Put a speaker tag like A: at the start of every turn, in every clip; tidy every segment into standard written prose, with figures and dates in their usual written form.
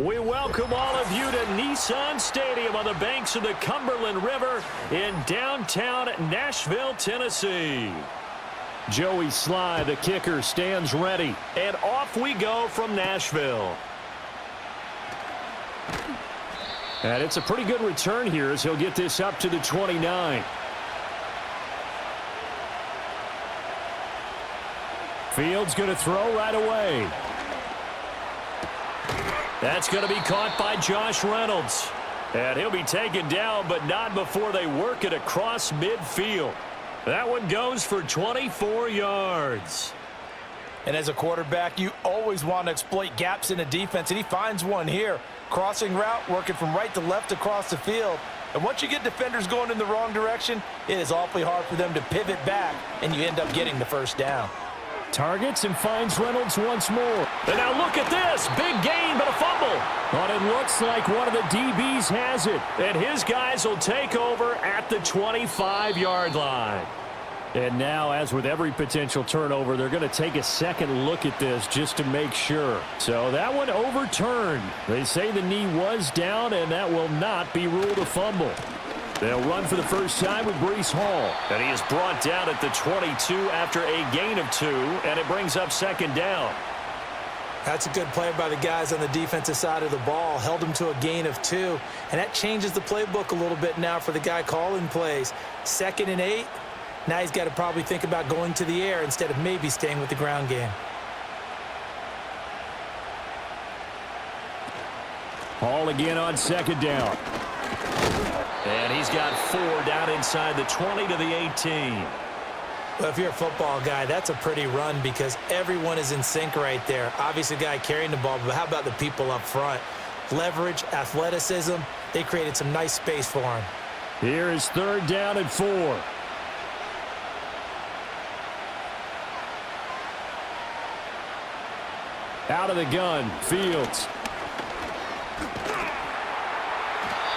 A: We welcome all of you to Nissan Stadium on the banks of the Cumberland River in downtown Nashville, Tennessee. Joey Sly, the kicker, stands ready, and off we go from Nashville. And it's a pretty good return here as he'll get this up to the 29. Fields going to throw right away. That's going to be caught by Josh Reynolds. And he'll be taken down, but not before they work it across midfield. That one goes for 24 yards.
B: And as a quarterback, you always want to exploit gaps in the defense, and he finds one here. Crossing route, working from right to left across the field. And once you get defenders going in the wrong direction, it is awfully hard for them to pivot back, and you end up getting the first down.
A: Targets and finds Reynolds once more. And now look at this. Big gain, but a fumble. But it looks like one of the DBs has it. And his guys will take over at the 25-yard line. And now, as with every potential turnover, they're going to take a second look at this just to make sure. So that one overturned. They say the knee was down, and that will not be ruled a fumble. They'll run for the first time with Breece Hall. And he is brought down at the 22 after a gain of 2, and it brings up second down.
B: That's a good play by the guys on the defensive side of the ball. Held him to a gain of 2, and that changes the playbook a little bit now for the guy calling plays. 2nd and 8. Now he's got to probably think about going to the air instead of maybe staying with the ground game.
A: Hall again on second down. And he's got 4 down inside the 20 to the 18.
B: Well, if you're a football guy, that's a pretty run because everyone is in sync right there. Obviously, the guy carrying the ball, but how about the people up front? Leverage, athleticism, they created some nice space for him.
A: Here is 3rd down and 4. Out of the gun, Fields.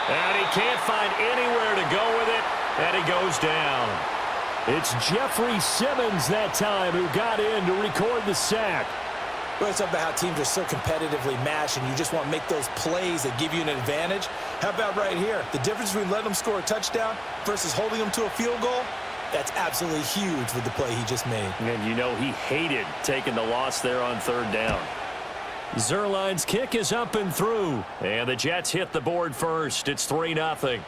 A: And he can't find anywhere to go with it, and he goes down. It's Jeffrey Simmons that time who got in to record the sack.
B: Well, it's about how teams are so competitively matched, and you just want to make those plays that give you an advantage. How about right here? The difference between letting them score a touchdown versus holding them to a field goal, that's absolutely huge with the play he just made.
A: And you know he hated taking the loss there on 3rd down. Zerline's kick is up and through, and the Jets hit the board first. It's 3-0.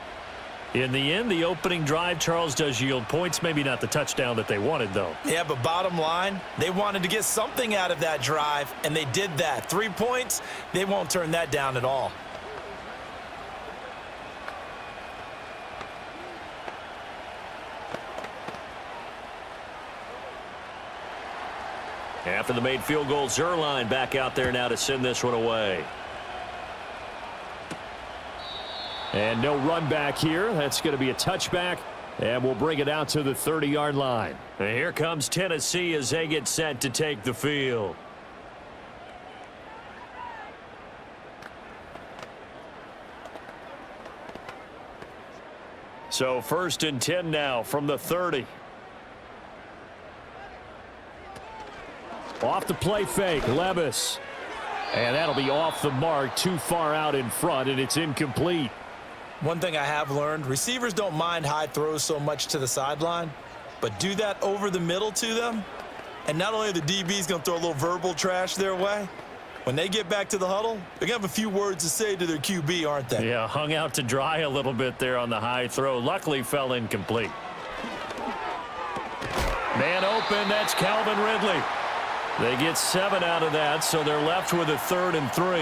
A: In the end, the opening drive, Charles, does yield points. Maybe not the touchdown that they wanted, though.
B: Yeah, but bottom line, they wanted to get something out of that drive, and they did that. 3 points, they won't turn that down at all.
A: After the made field goal, Zerline back out there now to send this one away. And no run back here. That's going to be a touchback, and we'll bring it out to the 30-yard line. And here comes Tennessee as they get set to take the field. So 1st and 10 now from the 30. Off the play fake, Levis. And that'll be off the mark, too far out in front, and it's incomplete.
B: One thing I have learned, receivers don't mind high throws so much to the sideline, but do that over the middle to them, and not only are the DBs going to throw a little verbal trash their way, when they get back to the huddle, they're going to have a few words to say to their QB, aren't they?
A: Yeah, hung out to dry a little bit there on the high throw. Luckily fell incomplete. Man open, that's Calvin Ridley. They get 7 out of that, so they're left with a 3rd and 3.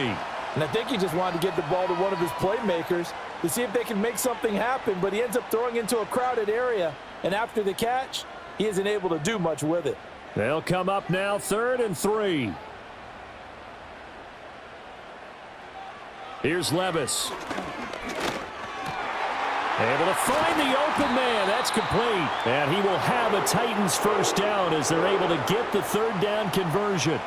B: And I think he just wanted to get the ball to one of his playmakers to see if they can make something happen, but he ends up throwing into a crowded area, and after the catch, he isn't able to do much with it.
A: They'll come up now 3rd and 3. Here's Levis. Able to find the open man. That's complete. And he will have a Titans first down as they're able to get the 3rd down conversion.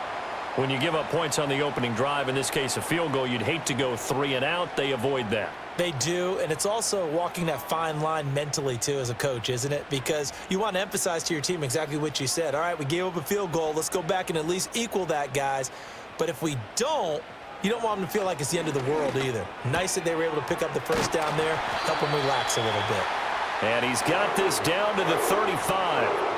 A: When you give up points on the opening drive, in this case a field goal, you'd hate to go 3 and out. They avoid that.
B: They do, and it's also walking that fine line mentally, too, as a coach, isn't it? Because you want to emphasize to your team exactly what you said. All right, we gave up a field goal. Let's go back and at least equal that, guys. But if we don't, you don't want them to feel like it's the end of the world either. Nice that they were able to pick up the first down there, help them relax a little bit.
A: And he's got this down to the 35.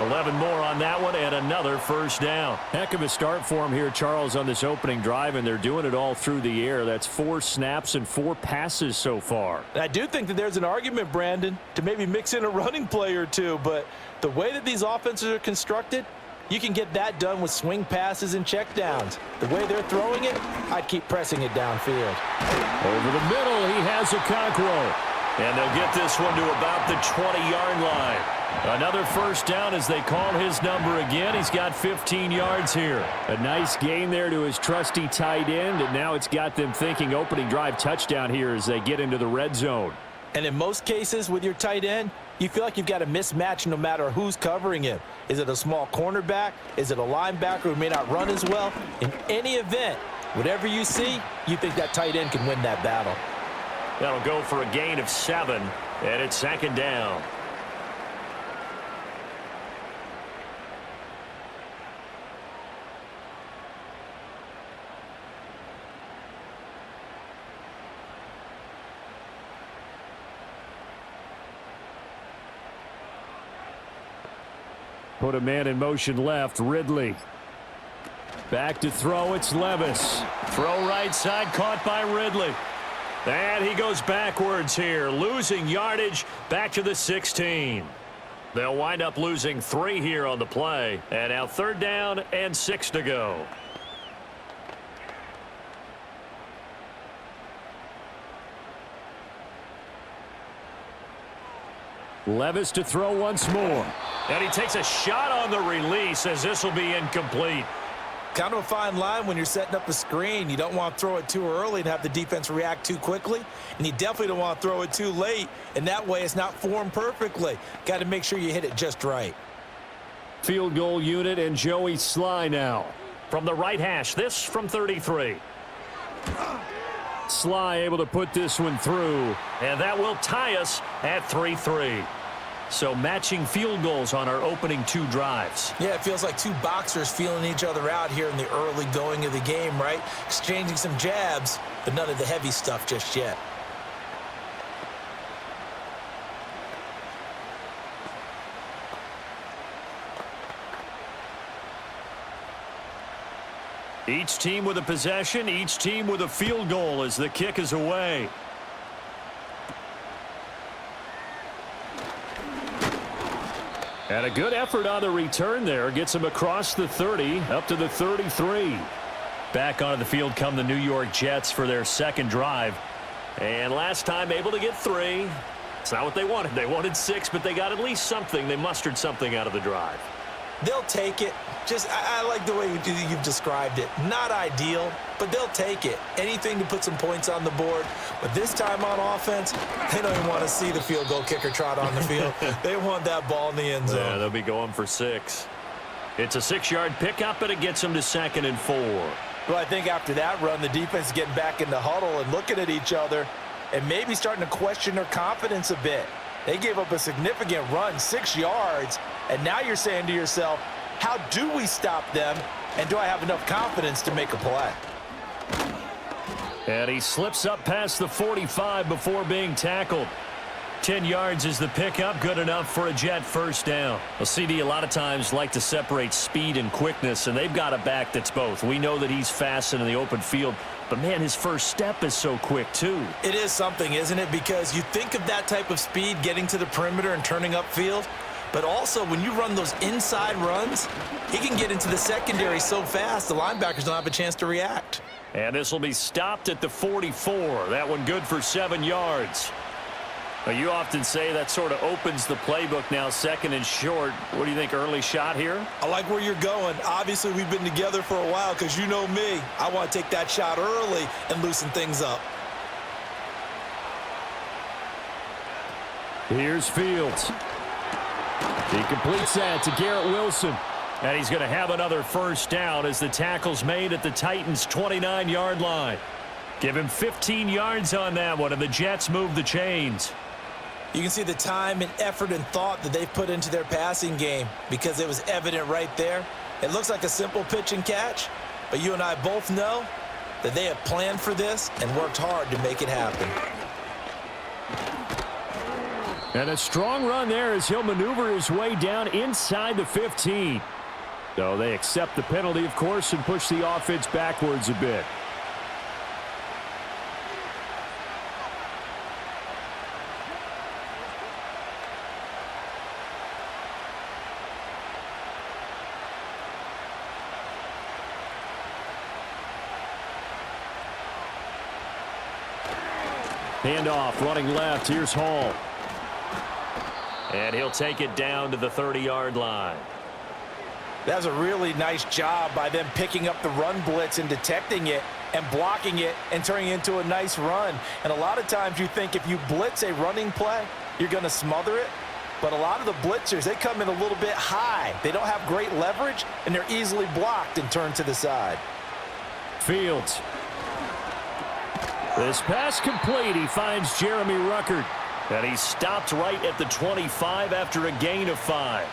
A: 11 more on that one and another first down. Heck of a start for him here, Charles, on this opening drive, and they're doing it all through the air. That's 4 snaps and 4 passes so far.
B: And I do think that there's an argument, Brandon, to maybe mix in a running play or two, but the way that these offenses are constructed, you can get that done with swing passes and checkdowns. The way they're throwing it, I'd keep pressing it downfield.
A: Over the middle, he has a Conqueror. And they'll get this one to about the 20-yard line. Another first down as they call his number again. He's got 15 yards here. A nice gain there to his trusty tight end, and now it's got them thinking opening drive touchdown here as they get into the red zone.
B: And in most cases with your tight end, you feel like you've got a mismatch no matter who's covering him. Is it a small cornerback? Is it a linebacker who may not run as well? In any event, whatever you see, you think that tight end can win that battle.
A: That'll go for a gain of 7, and it's second down. Put a man in motion left, Ridley. Back to throw, it's Levis. Throw right side, caught by Ridley. And he goes backwards here, losing yardage back to the 16. They'll wind up losing 3 here on the play. And now third down and 6 to go. Levis to throw once more. And he takes a shot on the release as this will be incomplete.
B: Kind of a fine line when you're setting up a screen. You don't want to throw it too early and have the defense react too quickly. And you definitely don't want to throw it too late. And that way it's not formed perfectly. Got to make sure you hit it just right.
A: Field goal unit and Joey Sly now. From the right hash, this from 33. Sly able to put this one through. And that will tie us at 3-3. So matching field goals on our opening 2 drives.
B: Yeah, it feels like 2 boxers feeling each other out here in the early going of the game, right? Exchanging some jabs, but none of the heavy stuff just yet.
A: Each team with a possession, each team with a field goal as the kick is away. And a good effort on the return there. Gets him across the 30, up to the 33. Back onto the field come the New York Jets for their second drive. And last time able to get 3. It's not what they wanted. They wanted 6, but they got at least something. They mustered something out of the drive.
B: They'll take it. I like the way you've described it. Not ideal, but they'll take it. Anything to put some points on the board. But this time on offense, they don't even want to see the field goal kicker trot on the field. They want that ball in the end zone.
A: Yeah, they'll be going for 6. It's a 6-yard pickup, and it gets them to 2nd and 4.
B: Well, I think after that run, the defense is getting back in the huddle and looking at each other and maybe starting to question their confidence a bit. They gave up a significant run, 6 yards, and now you're saying to yourself, how do we stop them, and do I have enough confidence to make a play?
A: And he slips up past the 45 before being tackled. 10 yards is the pickup, good enough for a Jet first down. Well, CD a lot of times like to separate speed and quickness, and they've got a back that's both. We know that he's fast in the open field, but, man, his first step is so quick, too.
B: It is something, isn't it? Because you think of that type of speed getting to the perimeter and turning upfield, but also when you run those inside runs, he can get into the secondary so fast the linebackers don't have a chance to react.
A: And this will be stopped at the 44. That one good for 7 yards. Now, you often say that sort of opens the playbook now, 2nd and short. What do you think, early shot here?
B: I like where you're going. Obviously, we've been together for a while because you know me. I want to take that shot early and loosen things up.
A: Here's Fields. He completes that to Garrett Wilson. And he's going to have another first down as the tackle's made at the Titans' 29-yard line. Give him 15 yards on that one, and the Jets move the chains.
B: You can see the time and effort and thought that they've put into their passing game because it was evident right there. It looks like a simple pitch and catch, but you and I both know that they have planned for this and worked hard to make it happen.
A: And a strong run there as he'll maneuver his way down inside the 15. So they accept the penalty, of course, and push the offense backwards a bit. Handoff, running left. Here's Hall. And he'll take it down to the 30-yard line.
B: That was a really nice job by them picking up the run blitz and detecting it and blocking it and turning it into a nice run. And a lot of times you think if you blitz a running play, you're going to smother it. But a lot of the blitzers, they come in a little bit high. They don't have great leverage, and they're easily blocked and turned to the side.
A: Fields. This pass complete. He finds Jeremy Ruckert. And he's stopped right at the 25 after a gain of 5.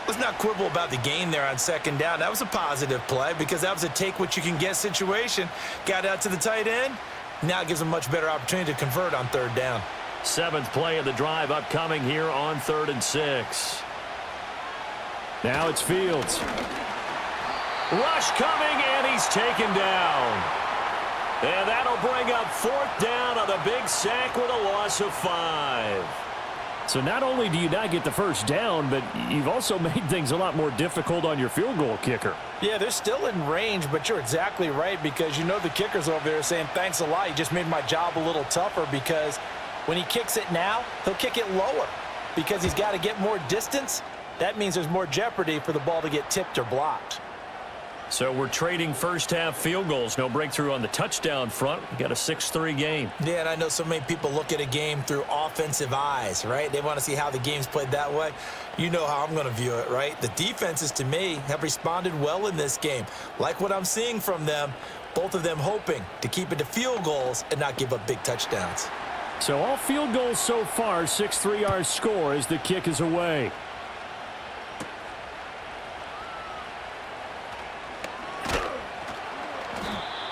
B: Let's not quibble about the gain there on second down. That was a positive play because that was a take-what-you-can-get situation. Got out to the tight end. Now it gives them a much better opportunity to convert on third down.
A: 7th play of the drive upcoming here on 3rd and 6. Now it's Fields. Rush coming, and he's taken down. And that'll bring up 4th down on a big sack with a loss of 5. So not only do you not get the first down, but you've also made things a lot more difficult on your field goal kicker.
B: Yeah, they're still in range, but you're exactly right because you know the kicker's over there saying, thanks a lot, you just made my job a little tougher because when he kicks it now, he'll kick it lower because he's got to get more distance. That means there's more jeopardy for the ball to get tipped or blocked.
A: So we're trading first-half field goals. No breakthrough on the touchdown front. We got a 6-3 game.
B: Yeah, and I know so many people look at a game through offensive eyes, right? They want to see how the game's played that way. You know how I'm going to view it, right? The defenses, to me, have responded well in this game. Like what I'm seeing from them, both of them hoping to keep it to field goals and not give up big touchdowns.
A: So all field goals so far, 6-3 our score as the kick is away.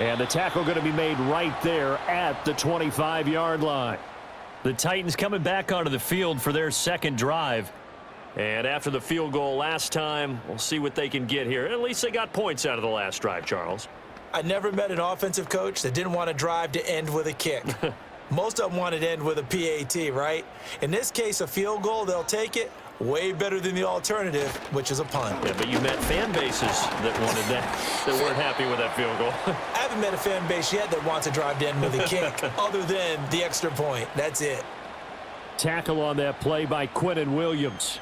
A: And the tackle going to be made right there at the 25-yard line. The Titans coming back onto the field for their second drive. And after the field goal last time, we'll see what they can get here. At least they got points out of the last drive, Charles.
B: I never met an offensive coach that didn't want a drive to end with a kick. Most of them wanted to end with a PAT, right? In this case, a field goal, they'll take it. Way better than the alternative, which is a punt.
A: Yeah, but you met fan bases that wanted that weren't happy with that field goal.
B: I haven't met a fan base yet that wants a drive to end with a kick other than the extra point. That's it.
A: Tackle on that play by Quinnen Williams.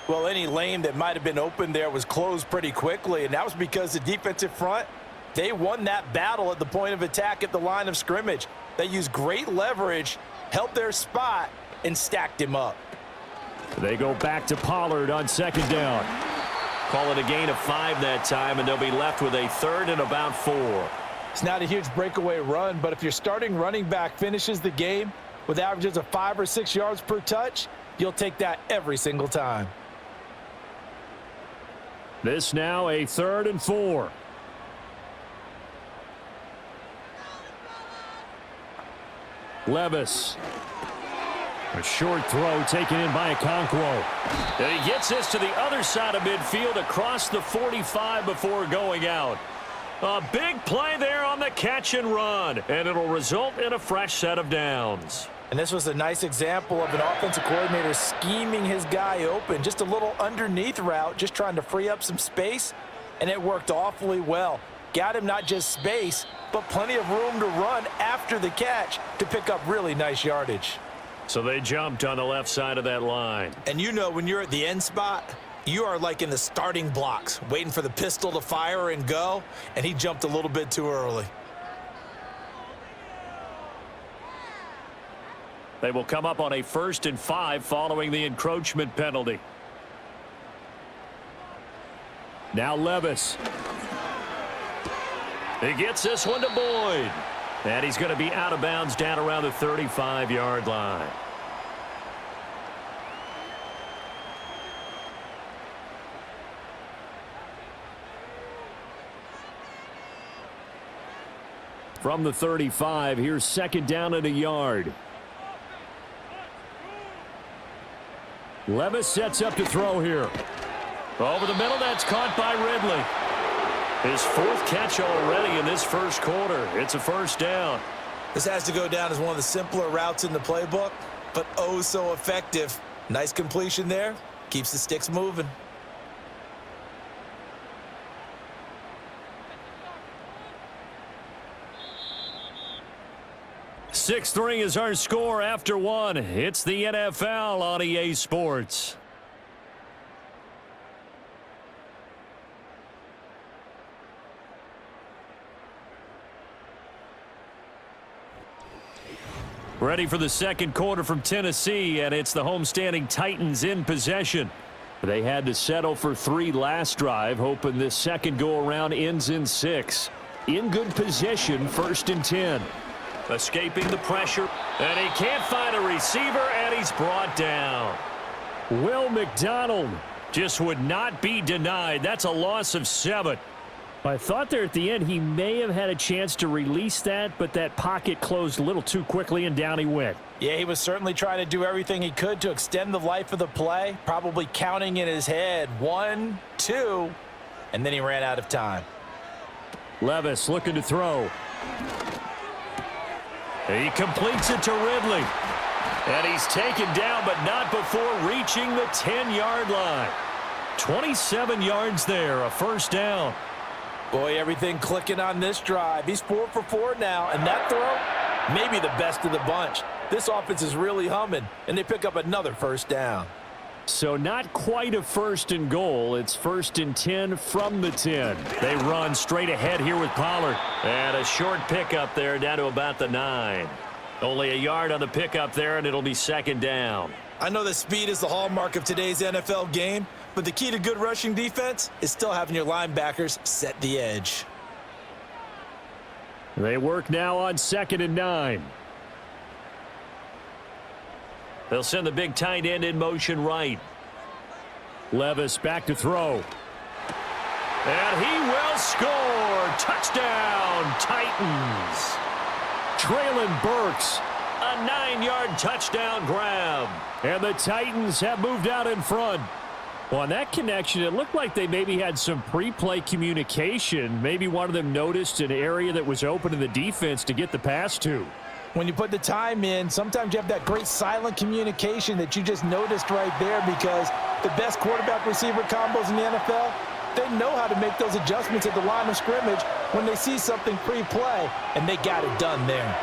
B: Well, any lane that might have been open there was closed pretty quickly, and that was because the defensive front, they won that battle at the point of attack at the line of scrimmage. They used great leverage, held their spot, and stacked him up.
A: They go back to Pollard on second down. Call it a gain of 5 that time, and they'll be left with a 3rd and about 4.
B: It's not a huge breakaway run, but if your starting running back finishes the game with averages of 5 or 6 yards per touch, you'll take that every single time.
A: This now a 3rd and 4. Levis. A short throw taken in by Okonkwo. And he gets this to the other side of midfield across the 45 before going out. A big play there on the catch and run, and it'll result in a fresh set of downs.
B: And this was a nice example of an offensive coordinator scheming his guy open. Just a little underneath route, just trying to free up some space, and it worked awfully well. Got him not just space, but plenty of room to run after the catch to pick up really nice yardage.
A: So they jumped on the left side of that line.
B: And you know when you're at the end spot, you are like in the starting blocks, waiting for the pistol to fire and go, and he jumped a little bit too early.
A: They will come up on a 1st and 5 following the encroachment penalty. Now Levis. He gets this one to Boyd. And he's going to be out of bounds down around the 35-yard line. From the 35, here's second down and a yard. Levis sets up to throw here. Over the middle, that's caught by Ridley. His fourth catch already in this first quarter. It's a first down.
B: This has to go down as one of the simpler routes in the playbook, but oh so effective. Nice completion there. Keeps the sticks moving.
A: Six-3 is our score after one. It's the NFL on EA Sports. Ready for the second quarter from Tennessee, and it's the homestanding Titans in possession. They had to settle for 3 last drive, hoping this second go-around ends in 6. In good position, 1st and 10. Escaping the pressure, and he can't find a receiver, and he's brought down. Will McDonald just would not be denied. That's a loss of 7. I thought there at the end he may have had a chance to release that, but that pocket closed a little too quickly, and down he went.
B: Yeah, he was certainly trying to do everything he could to extend the life of the play, probably counting in his head 1, 2, and then he ran out of time.
A: Levis looking to throw. He completes it to Ridley. And he's taken down, but not before reaching the 10-yard line. 27 yards there, a first down.
B: Boy, everything clicking on this drive. He's 4 for 4 now, and that throw, maybe the best of the bunch. This offense is really humming, and they pick up another first down.
A: So not quite a 1st and goal. It's 1st and 10 from the 10. They run straight ahead here with Pollard. And a short pickup there down to about the 9. Only a yard on the pickup there, and it'll be second down.
B: I know that speed is the hallmark of today's NFL game, but the key to good rushing defense is still having your linebackers set the edge.
A: They work now on 2nd and 9. They'll send the big tight end in motion right. Levis back to throw. And he will score. Touchdown, Titans. Traylon Burks, a 9-yard touchdown grab. And the Titans have moved out in front. Well, on that connection, it looked like they maybe had some pre-play communication. Maybe one of them noticed an area that was open in the defense to get the pass to.
B: When you put the time in, sometimes you have that great silent communication that you just noticed right there, because the best quarterback-receiver combos in the NFL, they know how to make those adjustments at the line of scrimmage when they see something pre-play, and they got it done there.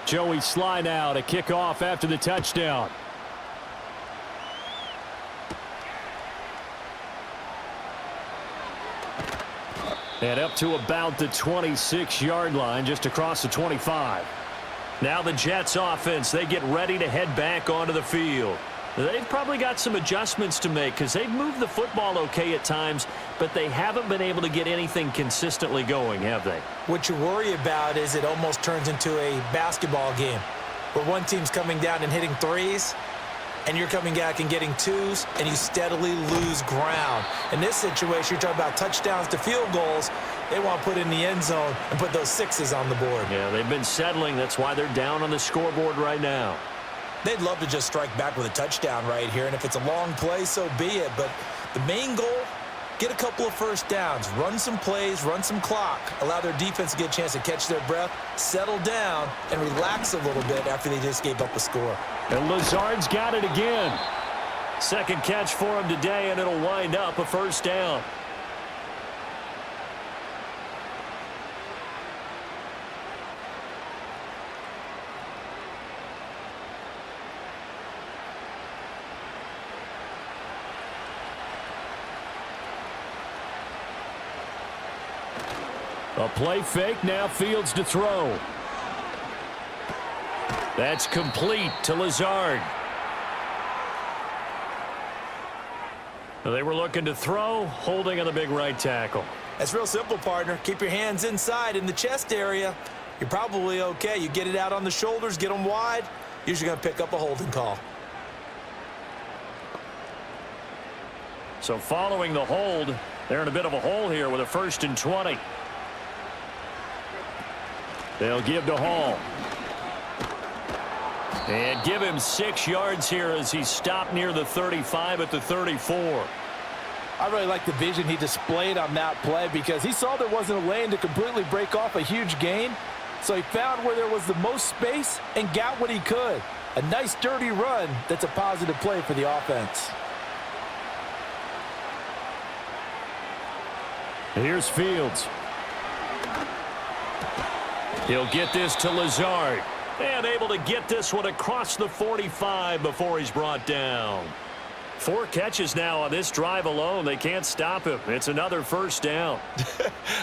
A: Joey Sly now to kick off after the touchdown. And up to about the 26-yard line, just across the 25. Now the Jets offense, they get ready to head back onto the field. They've probably got some adjustments to make because they've moved the football okay at times, but they haven't been able to get anything consistently going, have they?
B: What you worry about is it almost turns into a basketball game where one team's coming down and hitting threes, and you're coming back and getting twos, and you steadily lose ground. In this situation, you're talking about touchdowns to field goals. They want to put in the end zone and put those sixes on the board.
A: Yeah, they've been settling. That's why they're down on the scoreboard right now.
B: They'd love to just strike back with a touchdown right here, and if it's a long play, so be it. But the main goal, get a couple of first downs, run some plays, run some clock, allow their defense to get a chance to catch their breath, settle down, and relax a little bit after they just gave up a score.
A: And Lazard's got it again. Second catch for him today, and it'll wind up a first down. A play fake, now Fields to throw. That's complete to Lazard. They were looking to throw, holding on the big right tackle.
B: It's real simple, partner. Keep your hands inside in the chest area. You're probably okay. You get it out on the shoulders, get them wide. Usually going to pick up a holding call.
A: So following the hold, they're in a bit of a hole here with a 1st and 20. They'll give to Hall. And give him 6 yards here as he's stopped near the 35 at the 34.
C: I really like the vision he displayed on that play because he saw there wasn't a lane to completely break off a huge gain. So he found where there was the most space and got what he could. A nice dirty run that's a positive play for the offense.
A: Here's Fields. He'll get this to Lazard. And able to get this one across the 45 before he's brought down. 4 catches now on this drive alone. They can't stop him. It's another 1st down.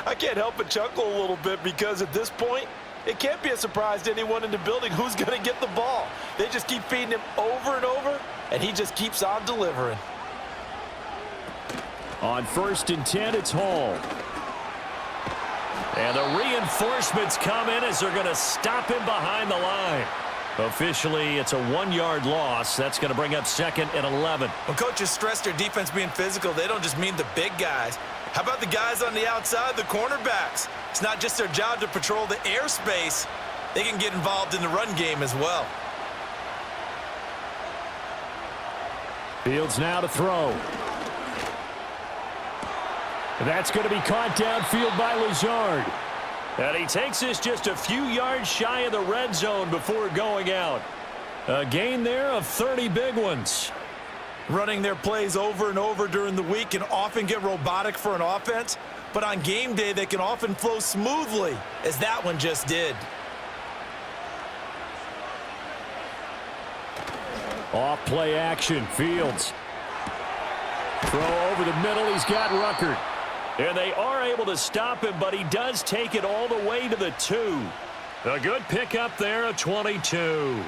B: I can't help but chuckle a little bit because at this point, it can't be a surprise to anyone in the building who's going to get the ball. They just keep feeding him over and over, and he just keeps on delivering.
A: On 1st and 10, it's Hall. And the reinforcements come in as they're going to stop him behind the line. Officially, it's a 1-yard loss. That's going to bring up 2nd and 11.
B: When coaches stress their defense being physical, they don't just mean the big guys. How about the guys on the outside, the cornerbacks? It's not just their job to patrol the airspace. They can get involved in the run game as well.
A: Fields now to throw. That's going to be caught downfield by Lazard. And he takes this just a few yards shy of the red zone before going out. A gain there of 30 big ones.
B: Running their plays over and over during the week can often get robotic for an offense, but on game day they can often flow smoothly, as that one just did.
A: Off play action, Fields. Throw over the middle, he's got Ruckert. And they are able to stop him, but he does take it all the way to the 2. A good pickup there, a 22.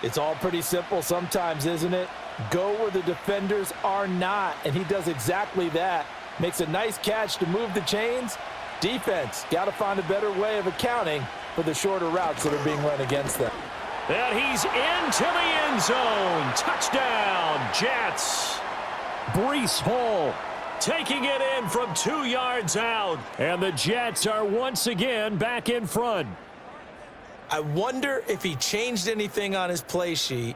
C: It's all pretty simple sometimes, isn't it? Go where the defenders are not, and he does exactly that. Makes a nice catch to move the chains. Defense, got to find a better way of accounting for the shorter routes that are being run against them.
A: And he's into the end zone. Touchdown, Jets. Breece Hall taking it in from 2 yards out. And the Jets are once again back in front.
B: I wonder if he changed anything on his play sheet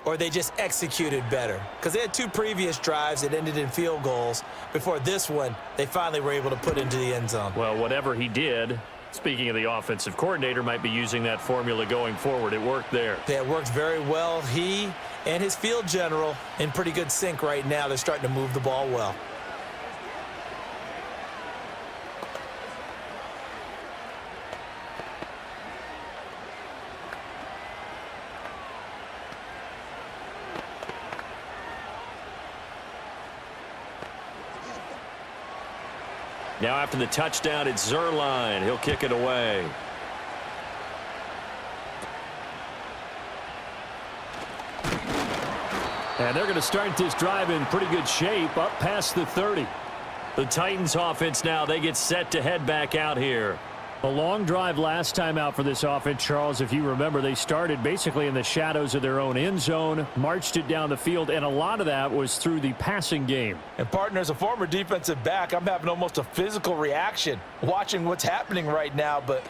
B: or they just executed better. Because they had 2 previous drives that ended in field goals. Before this one, they finally were able to put into the end zone.
A: Well, whatever he did, speaking of the offensive coordinator, might be using that formula going forward. It worked there.
B: Yeah, it worked very well. He and his field general in pretty good sync right now. They're starting to move the ball well.
A: Now after the touchdown, it's Zerline. He'll kick it away. And they're going to start this drive in pretty good shape, up past the 30. The Titans offense now, they get set to head back out here. A long drive last time out for this offense, Charles. If you remember, they started basically in the shadows of their own end zone, marched it down the field, and a lot of that was through the passing game.
C: And, partner, as a former defensive back, I'm having almost a physical reaction watching what's happening right now. But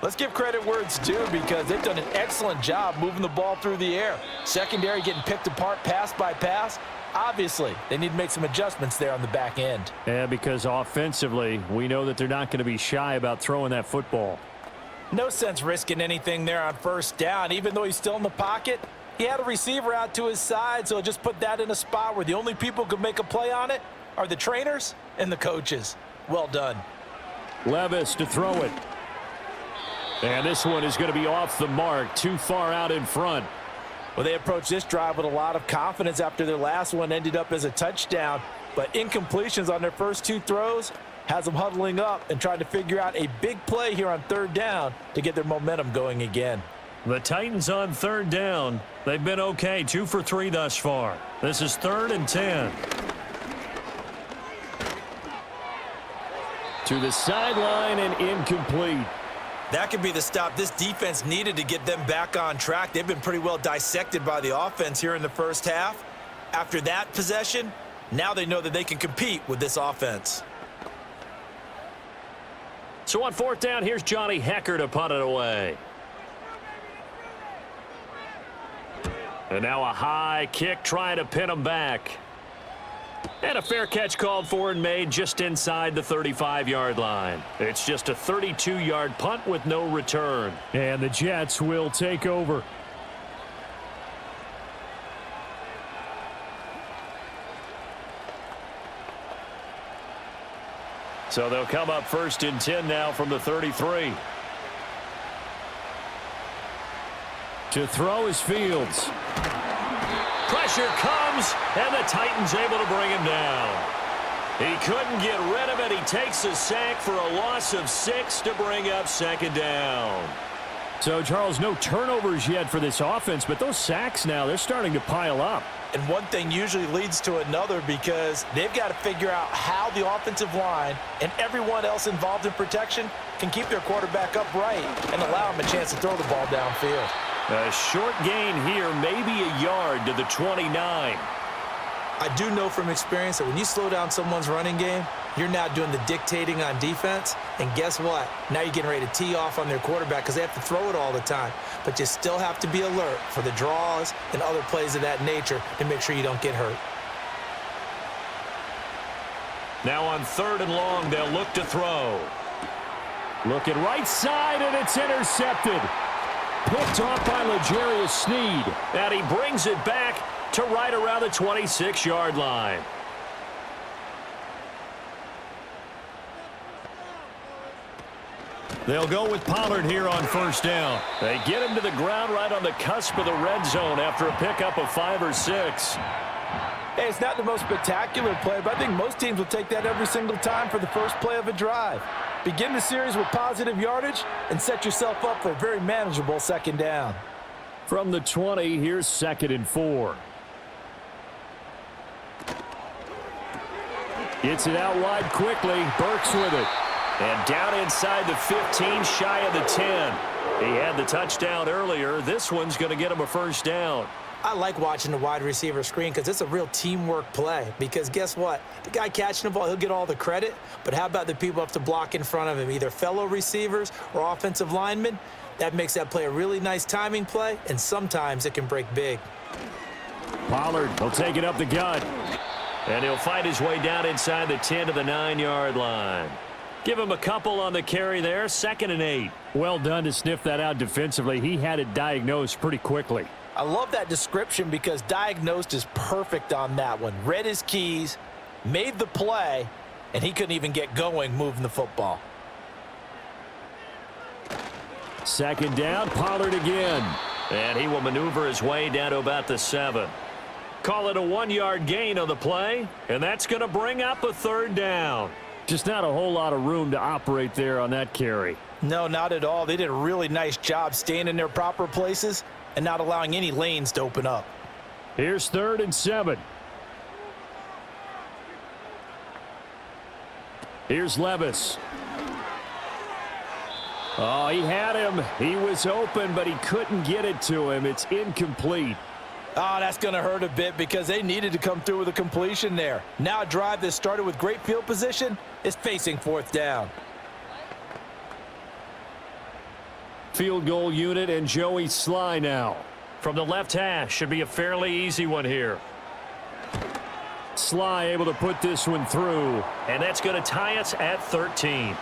C: let's give credit where it's due because they've done an excellent job moving the ball through the air. Secondary getting picked apart pass by pass. Obviously, they need to make some adjustments there on the back end.
A: Yeah, because offensively, we know that they're not going to be shy about throwing that football.
C: No sense risking anything there on first down. Even though he's still in the pocket, he had a receiver out to his side, so just put that in a spot where the only people who can make a play on it are the trainers and the coaches. Well done.
A: Levis to throw it. And this one is going to be off the mark, too far out in front.
C: Well, they approached this drive with a lot of confidence after their last one ended up as a touchdown. But incompletions on their first 2 throws has them huddling up and trying to figure out a big play here on third down to get their momentum going again.
A: The Titans on third down. They've been okay, 2 for 3 thus far. This is 3rd and 10. To the sideline and incomplete.
B: That could be the stop this defense needed to get them back on track. They've been pretty well dissected by the offense here in the first half. After that possession, now they know that they can compete with this offense.
A: So on fourth down, here's Johnny Hecker to punt it away. And now a high kick trying to pin him back. And a fair catch called for and made just inside the 35-yard line. It's just a 32-yard punt with no return. And the Jets will take over. So they'll come up 1st and 10 now from the 33. To throw is Fields. Pressure comes, and the Titans able to bring him down. He couldn't get rid of it. He takes a sack for a loss of 6 to bring up 2nd down. So, Charles, no turnovers yet for this offense, but those sacks now, they're starting to pile up.
B: And one thing usually leads to another because they've got to figure out how the offensive line and everyone else involved in protection can keep their quarterback upright and allow him a chance to throw the ball downfield.
A: A short gain here, maybe a yard to the 29.
B: I do know from experience that when you slow down someone's running game, you're now doing the dictating on defense. And guess what? Now you're getting ready to tee off on their quarterback because they have to throw it all the time. But you still have to be alert for the draws and other plays of that nature to make sure you don't get hurt.
A: Now on 3rd and long, they'll look to throw. Looking right side, and it's intercepted. Picked off by L'Jarius Sneed. And he brings it back to right around the 26-yard line. They'll go with Pollard here on 1st down. They get him to the ground right on the cusp of the red zone after a pickup of 5 or 6.
C: Hey, it's not the most spectacular play, but I think most teams will take that every single time for the first play of a drive. Begin the series with positive yardage and set yourself up for a very manageable 2nd down.
A: From the 20, here's 2nd and 4. Gets it out wide quickly. Burks with it. And down inside the 15, shy of the 10. He had the touchdown earlier. This one's going to get him a 1st down.
B: I like watching the wide receiver screen because it's a real teamwork play. Because guess what? The guy catching the ball, he'll get all the credit. But how about the people up to block in front of him, either fellow receivers or offensive linemen? That makes that play a really nice timing play, and sometimes it can break big.
A: Pollard will take it up the gut. And he'll fight his way down inside the 10 to the 9-yard line. Give him a couple on the carry there. 2nd and 8. Well done to sniff that out defensively. He had it diagnosed pretty quickly.
C: I love that description because diagnosed is perfect on that one. Read his keys, made the play, and he couldn't even get going moving the football.
A: 2nd down, Pollard again. And he will maneuver his way down to about the 7. Call it a 1-yard gain on the play, and that's going to bring up a 3rd down. Just not a whole lot of room to operate there on that carry.
B: No, not at all. They did a really nice job staying in their proper places and not allowing any lanes to open up.
A: Here's 3rd and 7. Here's Levis. Oh, he had him. He was open, but he couldn't get it to him. It's incomplete.
C: Oh, that's going to hurt a bit because they needed to come through with a completion there. Now a drive that started with great field position is facing 4th down.
A: Field goal unit and Joey Sly now. From the left hash, should be a fairly easy one here. Sly able to put this one through, and that's going to tie us at 13.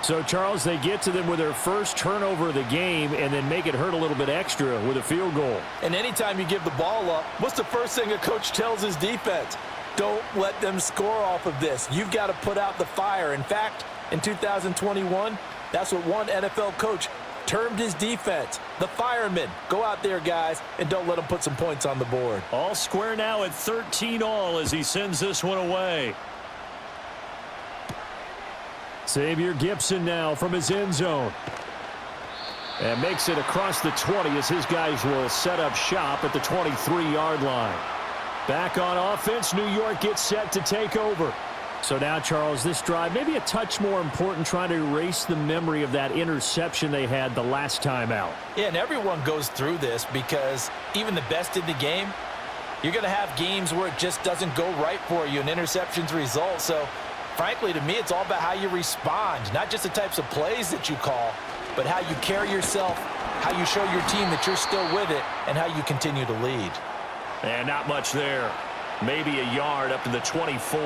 A: So, Charles, they get to them with their first turnover of the game and then make it hurt a little bit extra with a field goal.
C: And anytime you give the ball up, what's the first thing a coach tells his defense? Don't let them score off of this. You've got to put out the fire. In fact, in 2021, that's what one NFL coach termed his defense, the firemen. Go out there, guys, and don't let them put some points on the board.
A: All square now at 13 all as he sends this one away. Xavier Gipson now from his end zone. And makes it across the 20 as his guys will set up shop at the 23-yard line. Back on offense, New York gets set to take over. So now, Charles, this drive maybe a touch more important, trying to erase the memory of that interception they had the last time out.
C: Yeah, and everyone goes through this because even the best in the game, you're going to have games where it just doesn't go right for you, and interceptions result. So, frankly, to me, it's all about how you respond, not just the types of plays that you call, but how you carry yourself, how you show your team that you're still with it, and how you continue to lead.
A: And not much there. Maybe a yard up to the 24.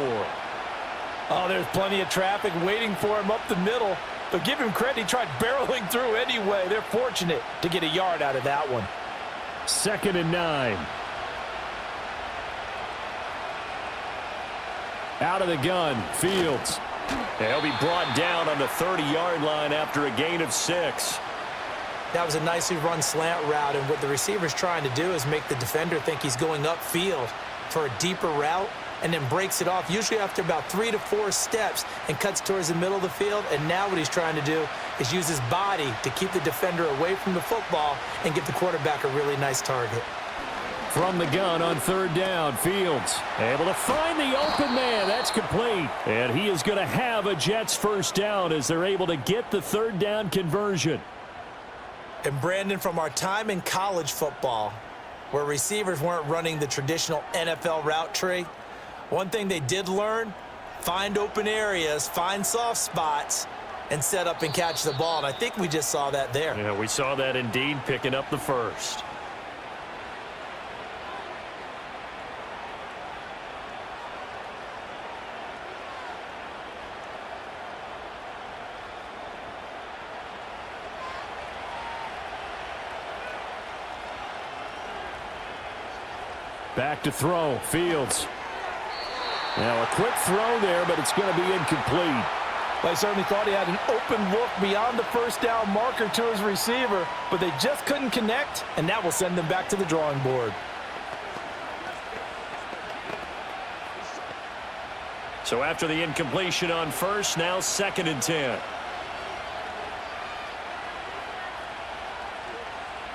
C: Oh, there's plenty of traffic waiting for him up the middle. But give him credit, he tried barreling through anyway. They're fortunate to get a yard out of that one.
A: 2nd and 9. Out of the gun, Fields. He'll be brought down on the 30-yard line after a gain of 6.
B: That was a nicely run slant route, and what the receiver's trying to do is make the defender think he's going upfield for a deeper route, and then breaks it off, usually after about 3 to 4 steps, and cuts towards the middle of the field. And now what he's trying to do is use his body to keep the defender away from the football and get the quarterback a really nice target.
A: From the gun on 3rd down, Fields able to find the open man. That's complete. And he is going to have a Jets first down as they're able to get the 3rd down conversion.
B: And Brandon, from our time in college football, where receivers weren't running the traditional NFL route tree, one thing they did learn, find open areas, find soft spots, and set up and catch the ball. And I think we just saw that there.
A: Yeah, we saw that indeed, picking up the first. Back to throw, Fields. Now a quick throw there, but it's going to be incomplete.
C: Well, I certainly thought he had an open look beyond the first down marker to his receiver, but they just couldn't connect, and that will send them back to the drawing board.
A: So after the incompletion on first, now 2nd and 10.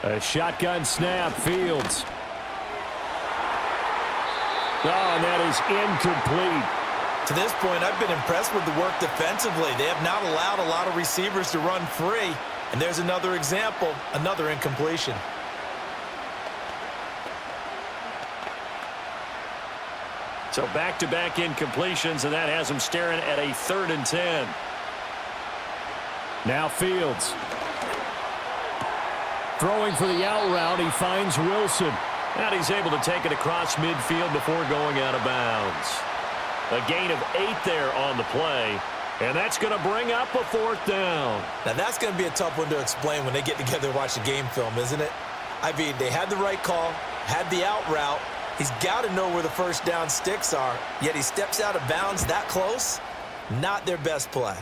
A: A shotgun snap, Fields. Oh, and that is incomplete.
B: To this point, I've been impressed with the work defensively. They have not allowed a lot of receivers to run free. And there's another example, another incompletion.
A: So back-to-back incompletions, and that has them staring at a 3rd and 10. Now Fields. Throwing for the out route, he finds Wilson. And he's able to take it across midfield before going out of bounds. A gain of 8 there on the play. And that's going to bring up a 4th down.
B: Now that's going to be a tough one to explain when they get together and watch the game film, isn't it? I mean, they had the right call, had the out route. He's got to know where the first down sticks are, yet he steps out of bounds that close. Not their best play.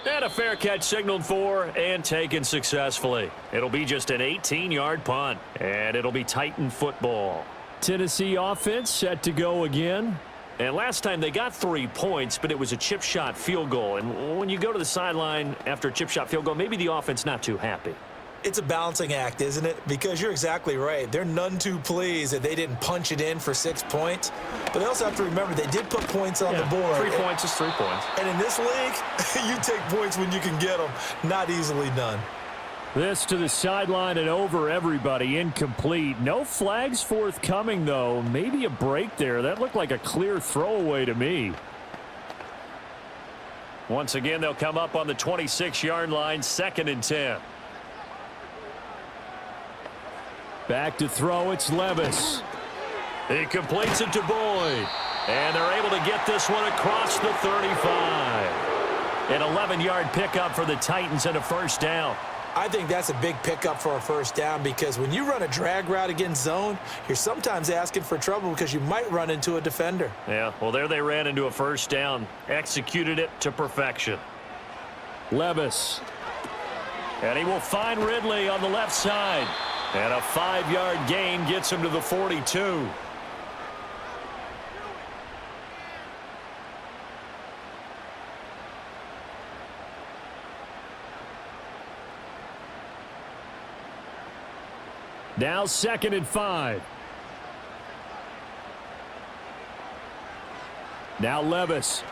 A: And a fair catch signaled for and taken successfully. It'll be just an 18-yard punt, and it'll be Titan football. Tennessee offense set to go again. And last time they got 3 points, but it was a chip shot field goal. And when you go to the sideline after a chip shot field goal, maybe the offense not too happy.
B: It's a balancing act, isn't it? Because you're exactly right. They're none too pleased that they didn't punch it in for 6 points. But they also have to remember they did put points on the board.
A: 3 points is 3 points.
B: And in this league, you take points when you can get them. Not easily done.
A: This to the sideline and over, everybody. Incomplete. No flags forthcoming, though. Maybe a break there. That looked like a clear throwaway to me. Once again, they'll come up on the 26-yard line, 2nd and 10. Back to throw, it's Levis. He completes it to Boyd. And they're able to get this one across the 35. An 11-yard pickup for the Titans and a first down.
B: I think that's a big pickup for a first down because when you run a drag route against zone, you're sometimes asking for trouble because you might run into a defender.
A: Yeah, well, there they ran into a first down. Executed it to perfection. Levis. And he will find Ridley on the left side. And a 5-yard gain gets him to the 42. Now 2nd and 5. Now Levis.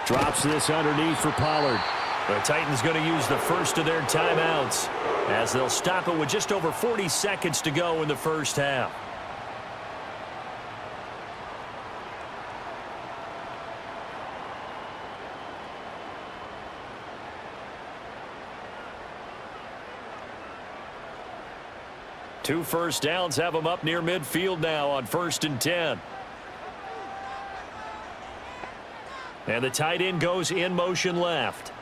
A: Drops this underneath for Pollard. The Titans going to use the first of their timeouts as they'll stop it with just over 40 seconds to go in the first half. Two first downs have them up near midfield now on 1st and 10. And the tight end goes in motion left.